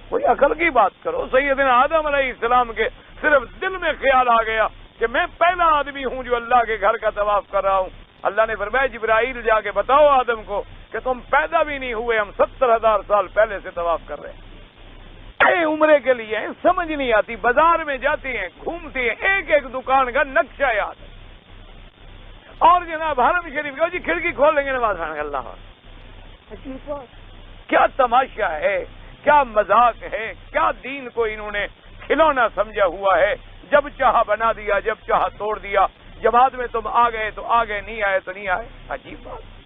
کوئی عقل کی بات کرو۔ سیدنا آدم علیہ السلام کے صرف دل میں خیال آ گیا کہ میں پہلا آدمی ہوں جو اللہ کے گھر کا طواف کر رہا ہوں۔ اللہ نے فرمایا جبرائیل جا کے بتاؤ آدم کو کہ تم پیدا بھی نہیں ہوئے، ہم 70,000 سال پہلے سے طواف کر رہے ہیں۔ اے عمرے کے لیے سمجھ نہیں آتی، بازار میں جاتے ہیں گھومتے ہیں، ایک ایک دکان کا نقشہ یاد ہے، اور جناب حرم شریف کا جی کھڑکی کھول لیں گے نماز پڑھنے، اللہ کیا تماشا ہے، کیا مذاق ہے، کیا دین کو انہوں نے کھلونا سمجھا ہوا ہے۔ جب چاہا بنا دیا، جب چاہا توڑ دیا، جماعت میں تم آ گئے تو آ گئے، نہیں آئے تو نہیں آئے۔ عجیب بات۔